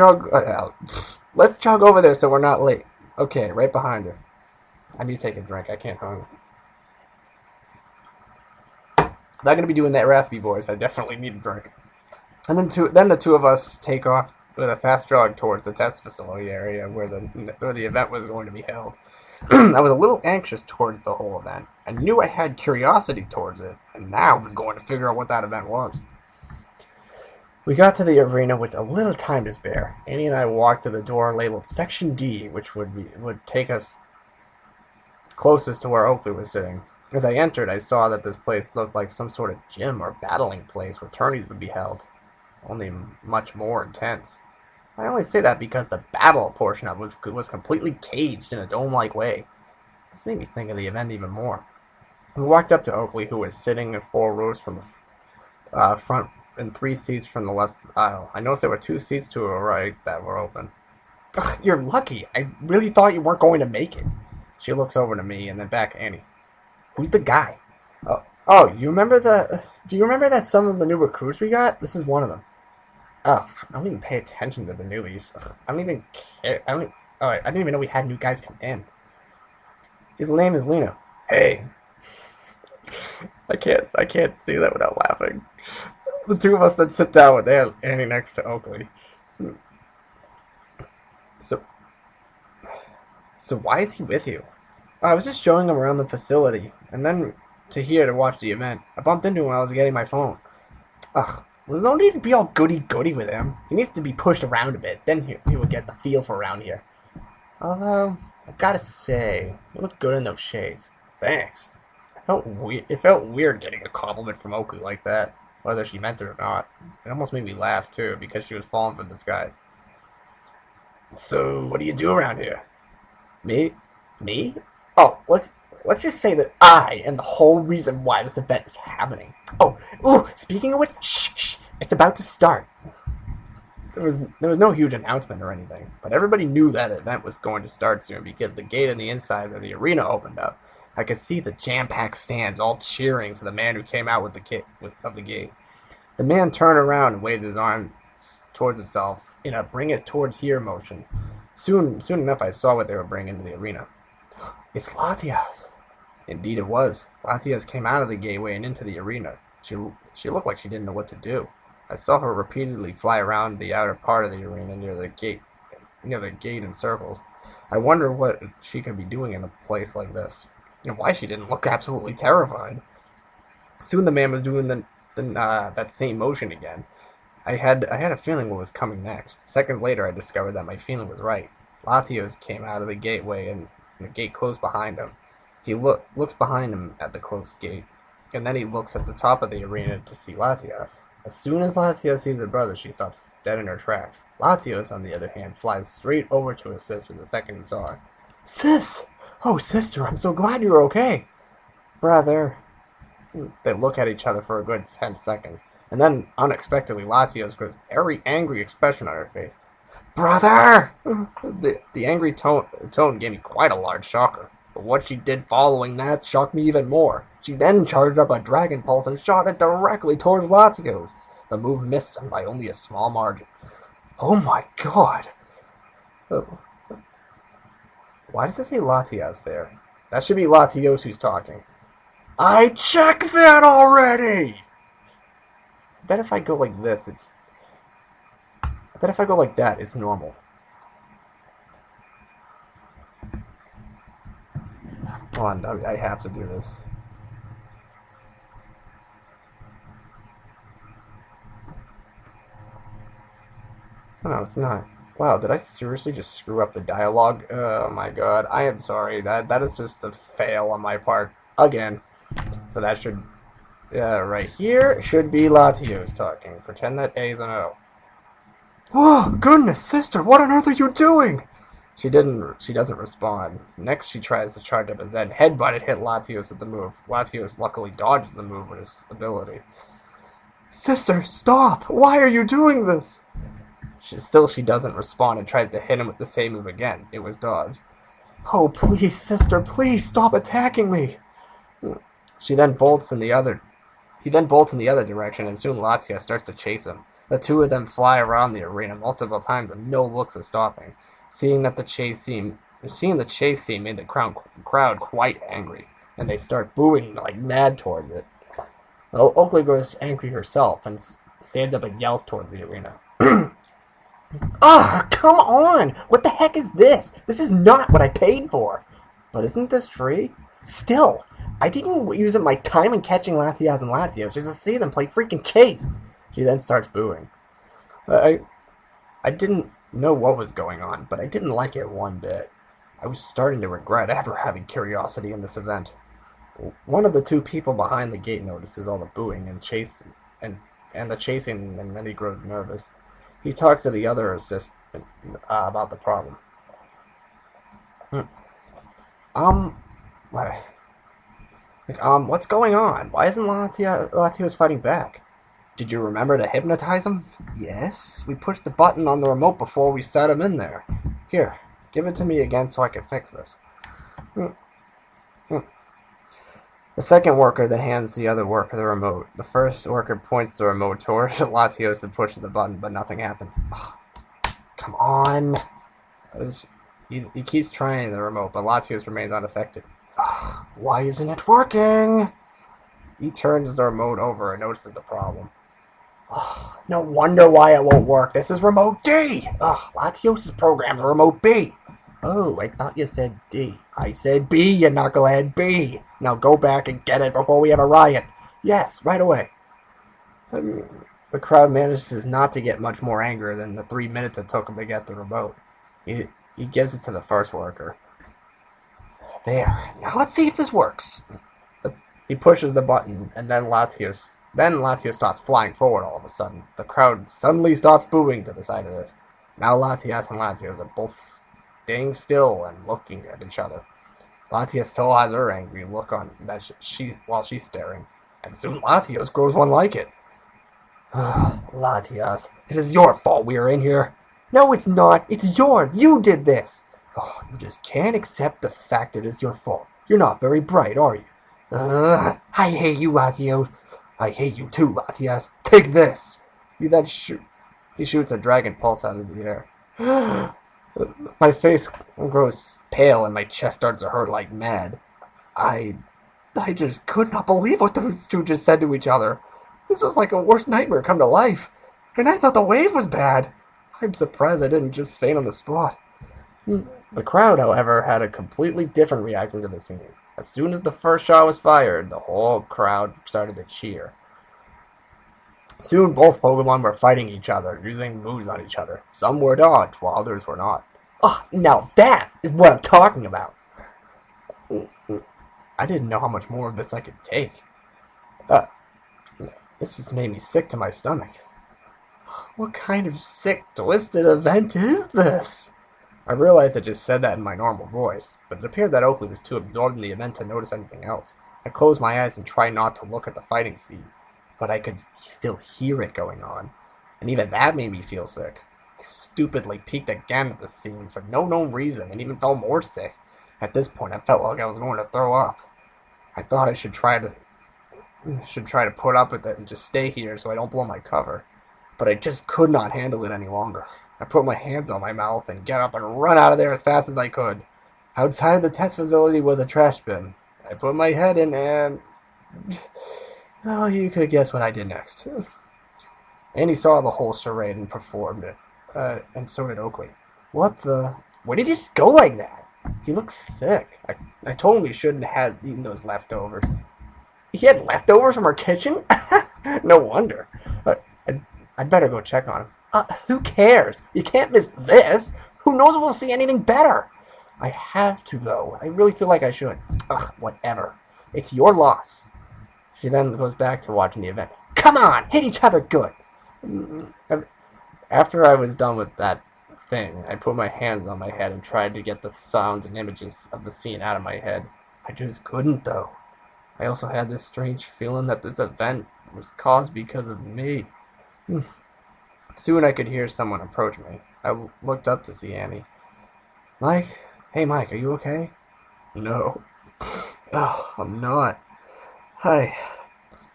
[SPEAKER 1] over there so we're not late. Okay, right behind her. I need to take a drink. I can't hung. Not gonna be doing that raspy voice. I definitely need a drink. And then the two of us take off with a fast jog towards the test facility area where the event was going to be held. I was a little anxious towards the whole event. I knew I had curiosity towards it, and now I was going to figure out what that event was. We got to the arena with a little time to spare. Annie and I walked to the door labeled Section D, which would take us closest to where Oakley was sitting. As I entered, I saw that this place looked like some sort of gym or battling place where tourneys would be held, only much more intense. I only say that because the battle portion of it was completely caged in a dome-like way. This made me think of the event even more. We walked up to Oakley, who was sitting in 4 rows from the front and 3 seats from the left aisle. I noticed there were 2 seats to her right that were open. Ugh, you're lucky. I really thought you weren't going to make it. She looks over to me and then back at Annie. Who's the guy? Oh, do you remember that some of the new recruits we got? This is one of them. Oh, I don't even pay attention to the newbies. Ugh, I don't even care. I didn't even know we had new guys come in. His name is Lino. Hey. I can't do that without laughing. The two of us then sit down with Annie next to Oakley. So why is he with you? I was just showing him around the facility, and then to watch the event. I bumped into him while I was getting my phone. Ugh, there's no need to be all goody-goody with him. He needs to be pushed around a bit, then he will get the feel for around here. Although, I gotta say, you look good in those shades. Thanks. It felt weird getting a compliment from Oakley like that, whether she meant it or not. It almost made me laugh too because she was falling from the skies. So, what do you do around here? Me? Me? Oh, let's just say that I am the whole reason why this event is happening. Oh, ooh, speaking of which, shh, it's about to start. There was no huge announcement or anything, but everybody knew that event was going to start soon because the gate on the inside of the arena opened up. I could see the jam-packed stands all cheering to the man who came out with the gate. The man turned around and waved his arms towards himself in a bring it towards here motion. Soon enough, I saw what they were bringing into the arena. It's Latias. Indeed it was. Latias came out of the gateway and into the arena. She looked like she didn't know what to do. I saw her repeatedly fly around the outer part of the arena near the gate in circles. I wonder what she could be doing in a place like this, and why she didn't look absolutely terrified. Soon the man was doing that same motion again. I had a feeling what was coming next. Seconds later, I discovered that my feeling was right. Latios came out of the gateway, and the gate closed behind him. He looks behind him at the closed gate, and then he looks at the top of the arena to see Latias. As soon as Latios sees her brother, she stops dead in her tracks. Latios, on the other hand, flies straight over to his sister the second he saw her. Sis! Oh, sister, I'm so glad you're okay. Brother. They look at each other for a good 10 seconds, and then, unexpectedly, Latios grows a very angry expression on her face. Brother! The angry tone gave me quite a large shocker, but what she did following that shocked me even more. She then charged up a Dragon Pulse and shot it directly towards Latios. The move missed him by only a small margin. Oh my god! Why does it say Latias there? That should be Latios who's talking. I checked that already! I bet if I go like this, I bet if I go like that, it's normal. Hold on, I have to do this. Oh, no, it's not. Wow, did I seriously just screw up the dialogue? Oh my god, I am sorry. That is just a fail on my part. Again. So that should, right here, should be Latios talking. Pretend that A is an O. Oh, goodness, sister, what on earth are you doing? She doesn't respond. Next, she tries to charge up a Zen headbutt and hit Latios with the move. Latios luckily dodges the move with his ability. Sister, stop! Why are you doing this? She doesn't respond and tries to hit him with the same move again. It was dodged. Oh, please, sister, please stop attacking me! He then bolts in the other direction, and soon Latias starts to chase him. The two of them fly around the arena multiple times with no looks of stopping. Seeing the chase scene made the crowd quite angry, and they start booing like mad towards it. Well, Oakley grows angry herself and stands up and yells towards the arena. Ah, come on! What the heck is this? This is not what I paid for! But isn't this free? Still, I didn't use up my time in catching Latias and Latios just to see them play freaking chase! She then starts booing. I didn't know what was going on, but I didn't like it one bit. I was starting to regret ever having curiosity in this event. One of the two people behind the gate notices all the booing and the chasing, and then he grows nervous. He talks to the other assistant about the problem. What's going on? Why isn't Latios fighting back? Did you remember to hypnotize him? Yes, we pushed the button on the remote before we set him in there. Here, give it to me again so I can fix this. The second worker then hands the other worker the remote. The first worker points the remote towards Latios and pushes the button, but nothing happened. Ugh. Come on. He keeps trying the remote, but Latios remains unaffected. Ugh. Why isn't it working? He turns the remote over and notices the problem. Ugh. No wonder why it won't work. This is remote D. Ugh. Latios is programmed for remote B. Oh, I thought you said D. I said B, you knucklehead, B. Now go back and get it before we have a riot. Yes, right away. The crowd manages not to get much more angry than the 3 minutes it took him to get the remote. He gives it to the first worker. There. Now let's see if this works. He pushes the button, and then Latios starts flying forward all of a sudden. The crowd suddenly stops booing to the side of this. Now Latias and Latios are both staying still and looking at each other. Latias still has her angry look on while she's staring, and soon Latios grows one like it. Latias, it is your fault we are in here. No, it's not. It's yours. You did this. Oh, you just can't accept the fact that it's your fault. You're not very bright, are you? I hate you, Latios. I hate you too, Latias. Take this. He then he shoots a dragon pulse out of the air. My face grows pale and my chest starts to hurt like mad. I just could not believe what those two just said to each other. This was like a worst nightmare come to life. And I thought the wave was bad. I'm surprised I didn't just faint on the spot. The crowd, however, had a completely different reaction to the scene. As soon as the first shot was fired, the whole crowd started to cheer. Soon both Pokemon were fighting each other, using moves on each other. Some were dodged, while others were not. Now that is what I'm talking about. I didn't know how much more of this I could take. This just made me sick to my stomach. What kind of sick, twisted event is this? I realized I just said that in my normal voice, but it appeared that Oakley was too absorbed in the event to notice anything else. I closed my eyes and tried not to look at the fighting scene, but I could still hear it going on, and even that made me feel sick. I stupidly peeked again at the scene for no known reason and even felt more sick. At this point, I felt like I was going to throw up. I thought I should try to put up with it and just stay here so I don't blow my cover, but I just could not handle it any longer. I put my hands on my mouth and get up and run out of there as fast as I could. Outside the test facility was a trash bin. I put my head in and... well, you could guess what I did next. Annie saw the whole charade and performed it. And so did Oakley. What the... Where did he just go like that? He looks sick. I told him he shouldn't have eaten those leftovers. He had leftovers from our kitchen? No wonder. I'd better go check on him. Who cares? You can't miss this. Who knows if we'll see anything better? I have to, though. I really feel like I should. Whatever. It's your loss. She then goes back to watching the event. Come on! Hit each other good! After I was done with that thing, I put my hands on my head and tried to get the sounds and images of the scene out of my head. I just couldn't, though. I also had this strange feeling that this event was caused because of me. Soon I could hear someone approach me. I looked up to see Annie. Mike? Hey, Mike, are you okay? No. I'm not.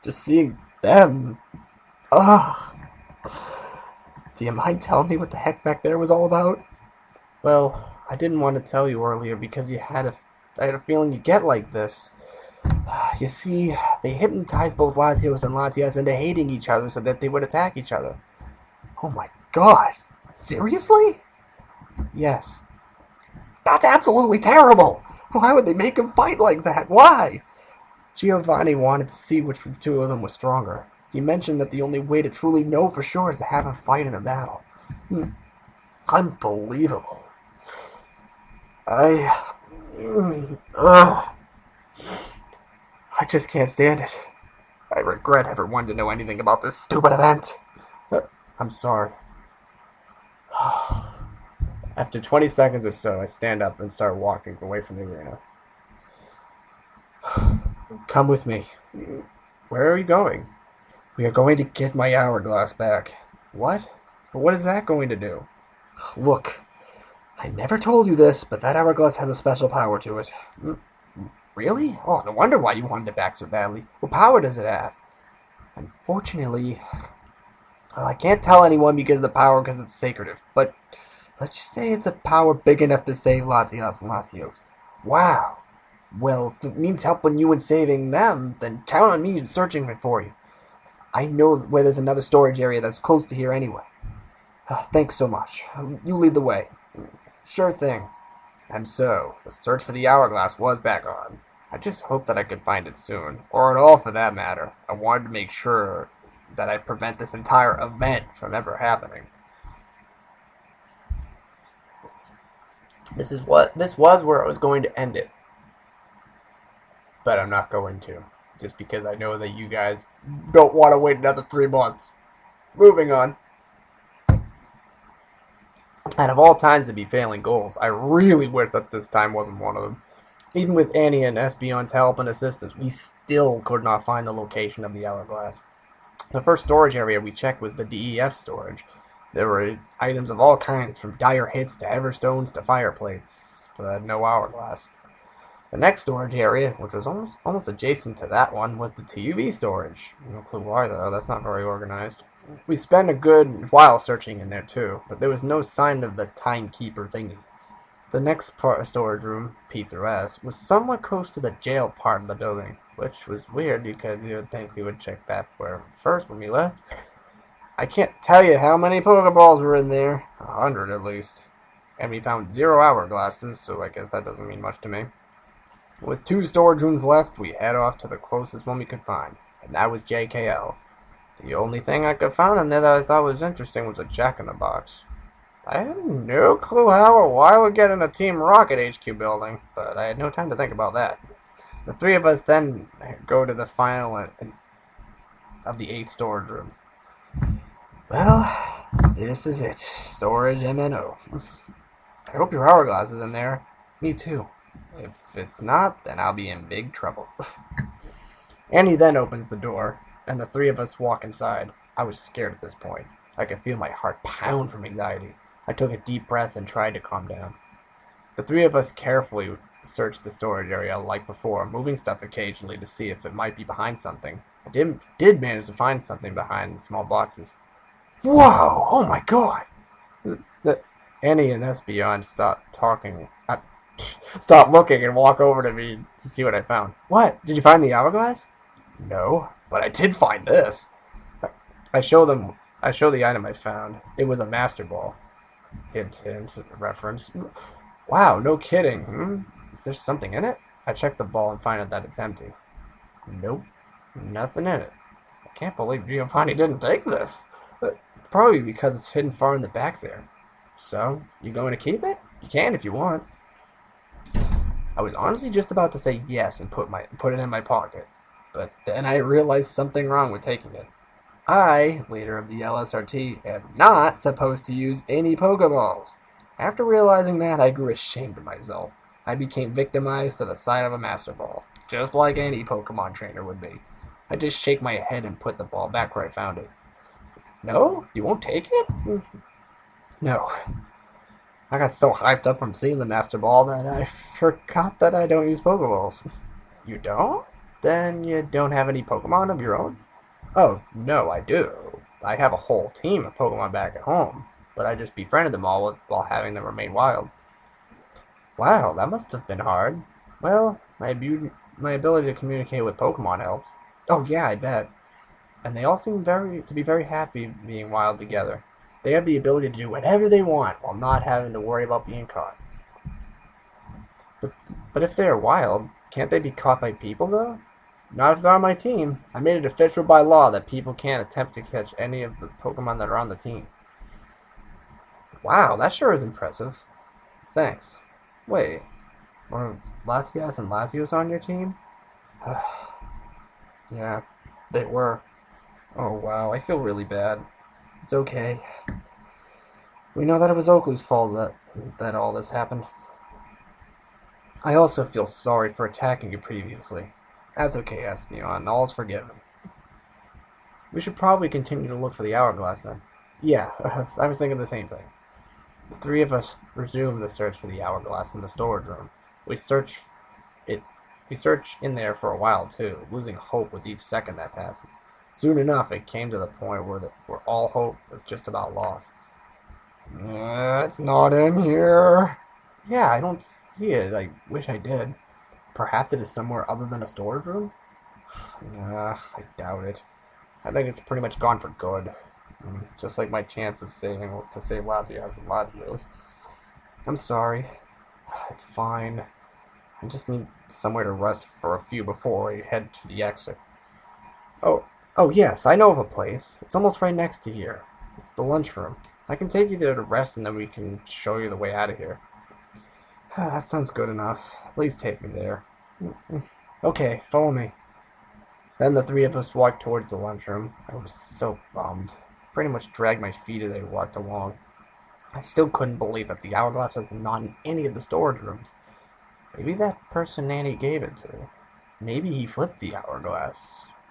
[SPEAKER 1] Just seeing them. Do you mind telling me what the heck back there was all about? Well, I didn't want to tell you earlier because I had a feeling you'd get like this. You see, they hypnotized both Latios and Latias into hating each other so that they would attack each other. Oh my god! Seriously? Yes. That's absolutely terrible! Why would they make them fight like that? Why? Giovanni wanted to see which of the two of them was stronger. He mentioned that the only way to truly know for sure is to have a fight in a battle. Unbelievable. I just can't stand it. I regret ever wanting to know anything about this stupid event. I'm sorry. After 20 seconds or so, I stand up and start walking away from the arena. Come with me. Where are you going? We are going to get my hourglass back. What? But what is that going to do? Look, I never told you this, but that hourglass has a special power to it. Really? Oh, no wonder why you wanted it back so badly. What power does it have? Unfortunately, I can't tell anyone because of the power because it's secretive, but let's just say it's a power big enough to save Latias and Latios. Wow. Well, if it means helping you in saving them, then count on me in searching for you. I know where there's another storage area that's close to here anyway. Thanks so much. You lead the way. Sure thing. And so, the search for the hourglass was back on. I just hoped that I could find it soon, or at all for that matter. I wanted to make sure that I'd prevent this entire event from ever happening. This was where I was going to end it. But I'm not going to. just because I know that you guys don't want to wait another 3 months. Moving on. And of all times to be failing goals, I really wish that this time wasn't one of them. Even with Annie and Espeon's help and assistance, we still could not find the location of the hourglass. The first storage area we checked was the DEF storage. There were items of all kinds, from dire hits to everstones to fireplates, but no hourglass. The next storage area, which was almost adjacent to that one, was the TUV storage. No clue why, though. That's not very organized. We spent a good while searching in there, too, but there was no sign of the timekeeper thingy. The next storage room, P through S, was somewhat close to the jail part of the building, which was weird because you would think we would check that first when we left. I can't tell you how many Pokeballs were in there. 100 at least. And we found 0 hourglasses, so I guess that doesn't mean much to me. With 2 storage rooms left, we head off to the closest one we could find, and that was JKL. The only thing I could find in there that I thought was interesting was a Jack-in-the-Box. I had no clue how or why we'd get in a Team Rocket HQ building, but I had no time to think about that. The 3 of us then go to the final of the 8 storage rooms. Well, this is it. Storage MNO. I hope your hourglass is in there. Me too. If it's not, then I'll be in big trouble. Annie then opens the door, and the 3 of us walk inside. I was scared at this point. I could feel my heart pound from anxiety. I took a deep breath and tried to calm down. The 3 of us carefully searched the storage area like before, moving stuff occasionally to see if it might be behind something. I did manage to find something behind the small boxes. Whoa! Oh my god! Annie and Espeon stopped talking. Stop looking and walk over to me to see what I found. What? Did you find the hourglass? No, but I did find this. I show the item I found. It was a Master Ball. Hint, hint, reference. Wow, no kidding. Is there something in it? I check the ball and find out that it's empty. Nope, nothing in it. I can't believe Giovanni didn't take this. Probably because it's hidden far in the back there. So, you going to keep it? You can if you want. I was honestly just about to say yes and put it in my pocket, but then I realized something wrong with taking it. I, leader of the LSRT, am not supposed to use any Pokeballs. After realizing that, I grew ashamed of myself. I became victimized to the side of a Master Ball, just like any Pokemon trainer would be. I just shake my head and put the ball back where I found it. No? You won't take it? No. I got so hyped up from seeing the Master Ball that I forgot that I don't use Pokeballs. You don't? Then you don't have any Pokemon of your own? Oh, no, I do. I have a whole team of Pokemon back at home, but I just befriended them all while having them remain wild. Wow, that must have been hard. Well, my ability to communicate with Pokemon helps. Oh yeah, I bet. And they all seem to be very happy being wild together. They have the ability to do whatever they want while not having to worry about being caught. But if they are wild, can't they be caught by people, though? Not if they're on my team. I made it official by law that people can't attempt to catch any of the Pokemon that are on the team. Wow, that sure is impressive. Thanks. Wait, were Latias and Latios on your team? Yeah, they were. Oh wow, I feel really bad. It's okay. We know that it was Oakley's fault that all this happened. I also feel sorry for attacking you previously. That's okay, Espeon. All's forgiven. We should probably continue to look for the hourglass then. Yeah, I was thinking the same thing. The 3 of us resumed the search for the hourglass in the storage room. We search in there for a while too, losing hope with each second that passes. Soon enough, it came to the point where all hope was just about lost. It's not in here. Yeah, I don't see it. I wish I did. Perhaps it is somewhere other than a storage room? Nah, I doubt it. I think it's pretty much gone for good. Just like my chance of save Latias and Latios. I'm sorry. It's fine. I just need somewhere to rest for a few before I head to the exit. Oh yes, I know of a place. It's almost right next to here. It's the lunchroom. I can take you there to rest and then we can show you the way out of here. That sounds good enough. Please take me there. Okay, follow me. Then the three of us walked towards the lunchroom. I was so bummed. Pretty much dragged my feet as I walked along. I still couldn't believe that the hourglass was not in any of the storage rooms. Maybe that person Nanny gave it to. Maybe he flipped the hourglass.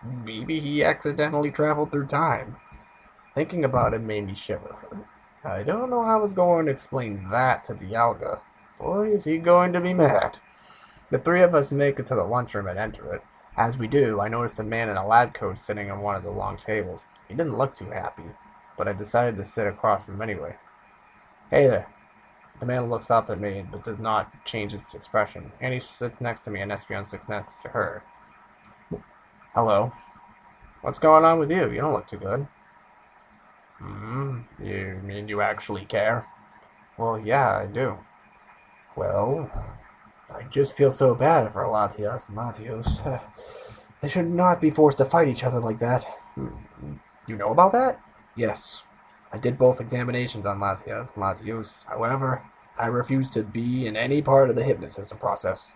[SPEAKER 1] Maybe he accidentally traveled through time. Thinking about it made me shiver. I don't know how I was going to explain that to Dialga. Boy, is he going to be mad. The three of us make it to the lunchroom and enter it. As we do, I noticed a man in a lab coat sitting on one of the long tables. He didn't look too happy, but I decided to sit across from him anyway. Hey there. The man looks up at me, but does not change his expression. Annie sits next to me, and Espeon sits next to her. Hello. What's going on with you? You don't look too good. You mean you actually care? Well, yeah, I do. Well, I just feel so bad for Latias and Latios. They should not be forced to fight each other like that. You know about that? Yes. I did both examinations on Latias and Latios. However, I refuse to be in any part of the hypnotism process.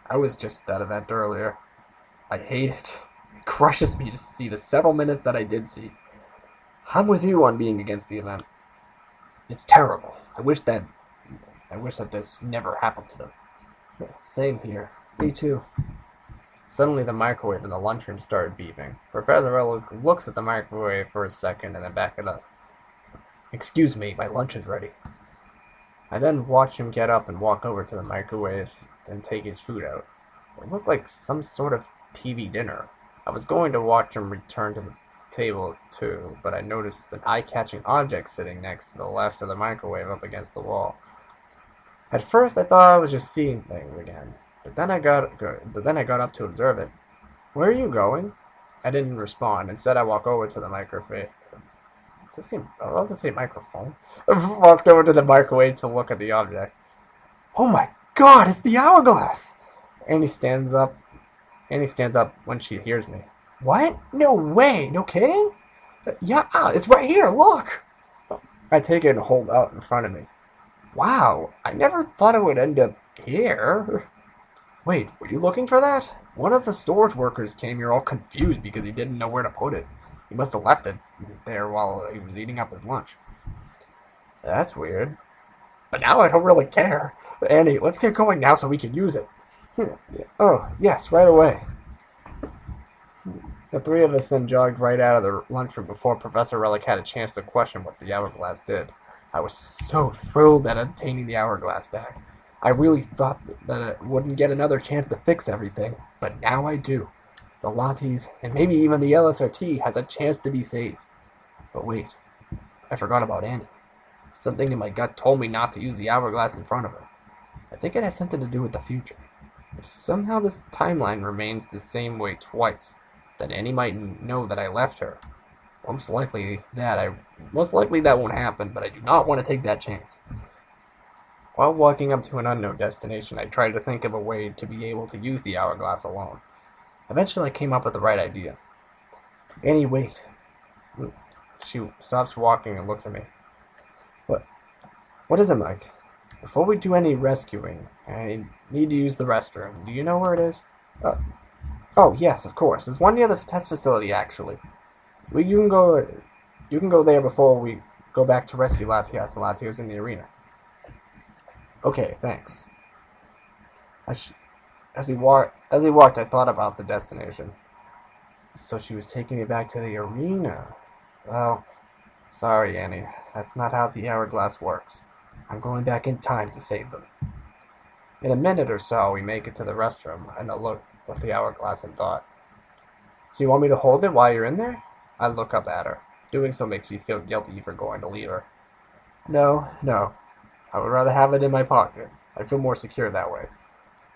[SPEAKER 1] I was just at that event earlier. I hate it. It crushes me to see the several minutes that I did see. I'm with you on being against the event. It's terrible. I wish that this never happened to them. Same here. Me too. Suddenly the microwave in the lunchroom started beeping. Professor Elliot looks at the microwave for a second and then back at us. Excuse me, my lunch is ready. I then watch him get up and walk over to the microwave and take his food out. It looked like some sort of TV dinner. I was going to watch him return to the table too, but I noticed an eye-catching object sitting next to the left of the microwave up against the wall. At first I thought I was just seeing things again, but then I got up to observe it. Where are you going? I didn't respond. Instead I walked over to the microwave. I was to say microphone. I walked over to the microwave to look at the object. Oh my god, it's the hourglass! Annie stands up when she hears me. What? No way! No kidding? Yeah, it's right here, look! I take it and hold it out in front of me. Wow, I never thought it would end up here. Wait, were you looking for that? One of the storage workers came here all confused because he didn't know where to put it. He must have left it there while he was eating up his lunch. That's weird. But now I don't really care. Annie, let's get going now so we can use it. Oh, yes, right away. The three of us then jogged right out of the lunchroom before Professor Relic had a chance to question what the hourglass did. I was so thrilled at obtaining the hourglass back. I really thought that it wouldn't get another chance to fix everything, but now I do. The Latias, and maybe even the LSRT, has a chance to be saved. But wait, I forgot about Annie. Something in my gut told me not to use the hourglass in front of her. I think it has something to do with the future. If somehow this timeline remains the same way twice, then Annie might know that I left her. Most likely that won't happen, but I do not want to take that chance. While walking up to an unknown destination, I tried to think of a way to be able to use the hourglass alone. Eventually I came up with the right idea. Annie, wait. She stops walking and looks at me. What is it, Mike? Before we do any rescuing, I need to use the restroom. Do you know where it is? Oh, yes, of course. There's one near the test facility, actually. You can go there before we go back to rescue Latias and Latios in the arena. Okay, thanks. As we walked, I thought about the destination. So she was taking me back to the arena. Well, sorry, Annie. That's not how the hourglass works. I'm going back in time to save them. In a minute or so, we make it to the restroom, and I look at the hourglass and thought, so you want me to hold it while you're in there? I look up at her. Doing so makes me feel guilty for going to leave her. No. I would rather have it in my pocket. I feel more secure that way.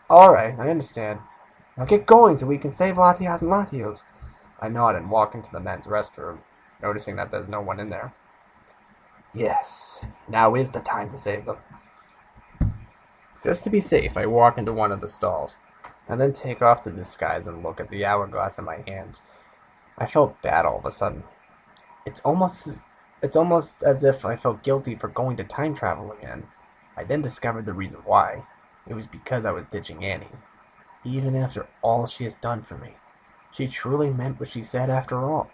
[SPEAKER 1] Alright, I understand. Now get going so we can save Latias and Latios. I nod and walk into the men's restroom, noticing that there's no one in there. Yes, now is the time to save them. Just to be safe, I walk into one of the stalls, and then take off the disguise and look at the hourglass in my hands. I felt bad all of a sudden. It's almost as if I felt guilty for going to time travel again. I then discovered the reason why. It was because I was ditching Annie, even after all she has done for me. She truly meant what she said after all.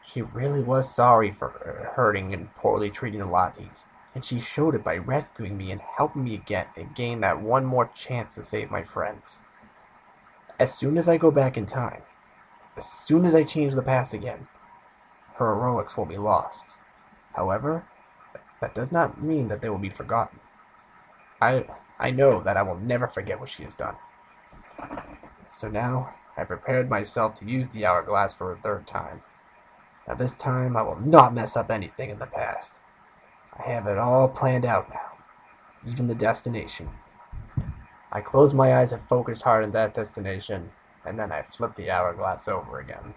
[SPEAKER 1] She really was sorry for hurting and poorly treating the Latias, and she showed it by rescuing me and helping me gain that one more chance to save my friends. As soon as I go back in time, as soon as I change the past again, her heroics will be lost. However, that does not mean that they will be forgotten. I know that I will never forget what she has done. So now, I prepared myself to use the hourglass for a third time. Now this time, I will not mess up anything in the past. I have it all planned out now, even the destination. I close my eyes and focus hard on that destination, and then I flip the hourglass over again.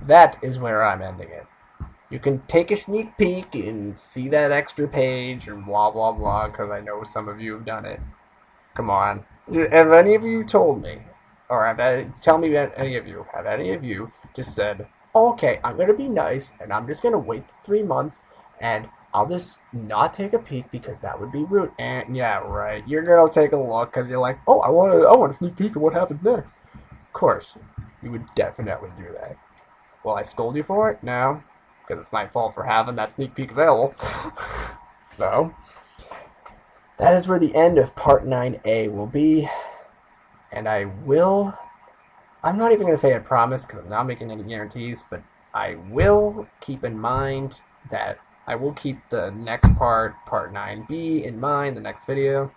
[SPEAKER 1] That is where I'm ending it. You can take a sneak peek and see that extra page and blah blah blah, because I know some of you have done it. Come on. Have any of you told me, or tell me any of you, have any of you just said, okay, I'm going to be nice, and I'm just going to wait 3 months, and I'll just not take a peek because that would be rude. And yeah, right, you're going to take a look because you're like, oh, I want a sneak peek of what happens next. Of course, you would definitely do that. Will I scold you for it? No, because it's my fault for having that sneak peek available. So, that is where the end of Part 9A will be. And I'm not even going to say I promise because I'm not making any guarantees, but I will keep in mind that I will keep the next Part 9B, in mind, the next video.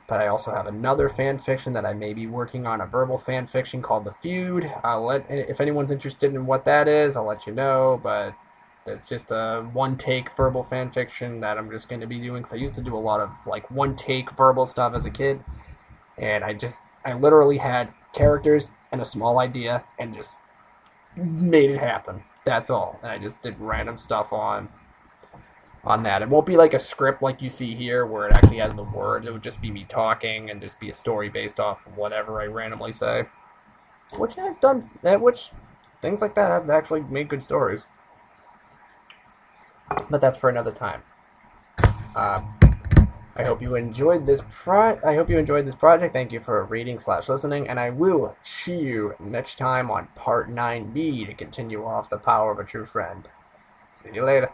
[SPEAKER 1] But I also have another fan fiction that I may be working on, a verbal fan fiction called The Feud. If anyone's interested in what that is, I'll let you know, but it's just a one-take verbal fan fiction that I'm just going to be doing, because I used to do a lot of like one-take verbal stuff as a kid, and I literally had characters and a small idea and just made it happen. That's all. And I just did random stuff on that. It won't be like a script like you see here where it actually has the words. It would just be me talking and just be a story based off of whatever I randomly say. Which things like that have actually made good stories. But that's for another time. I hope you enjoyed this project. Thank you for reading/listening, and I will see you next time on Part 9B to continue off the power of a true friend. See you later.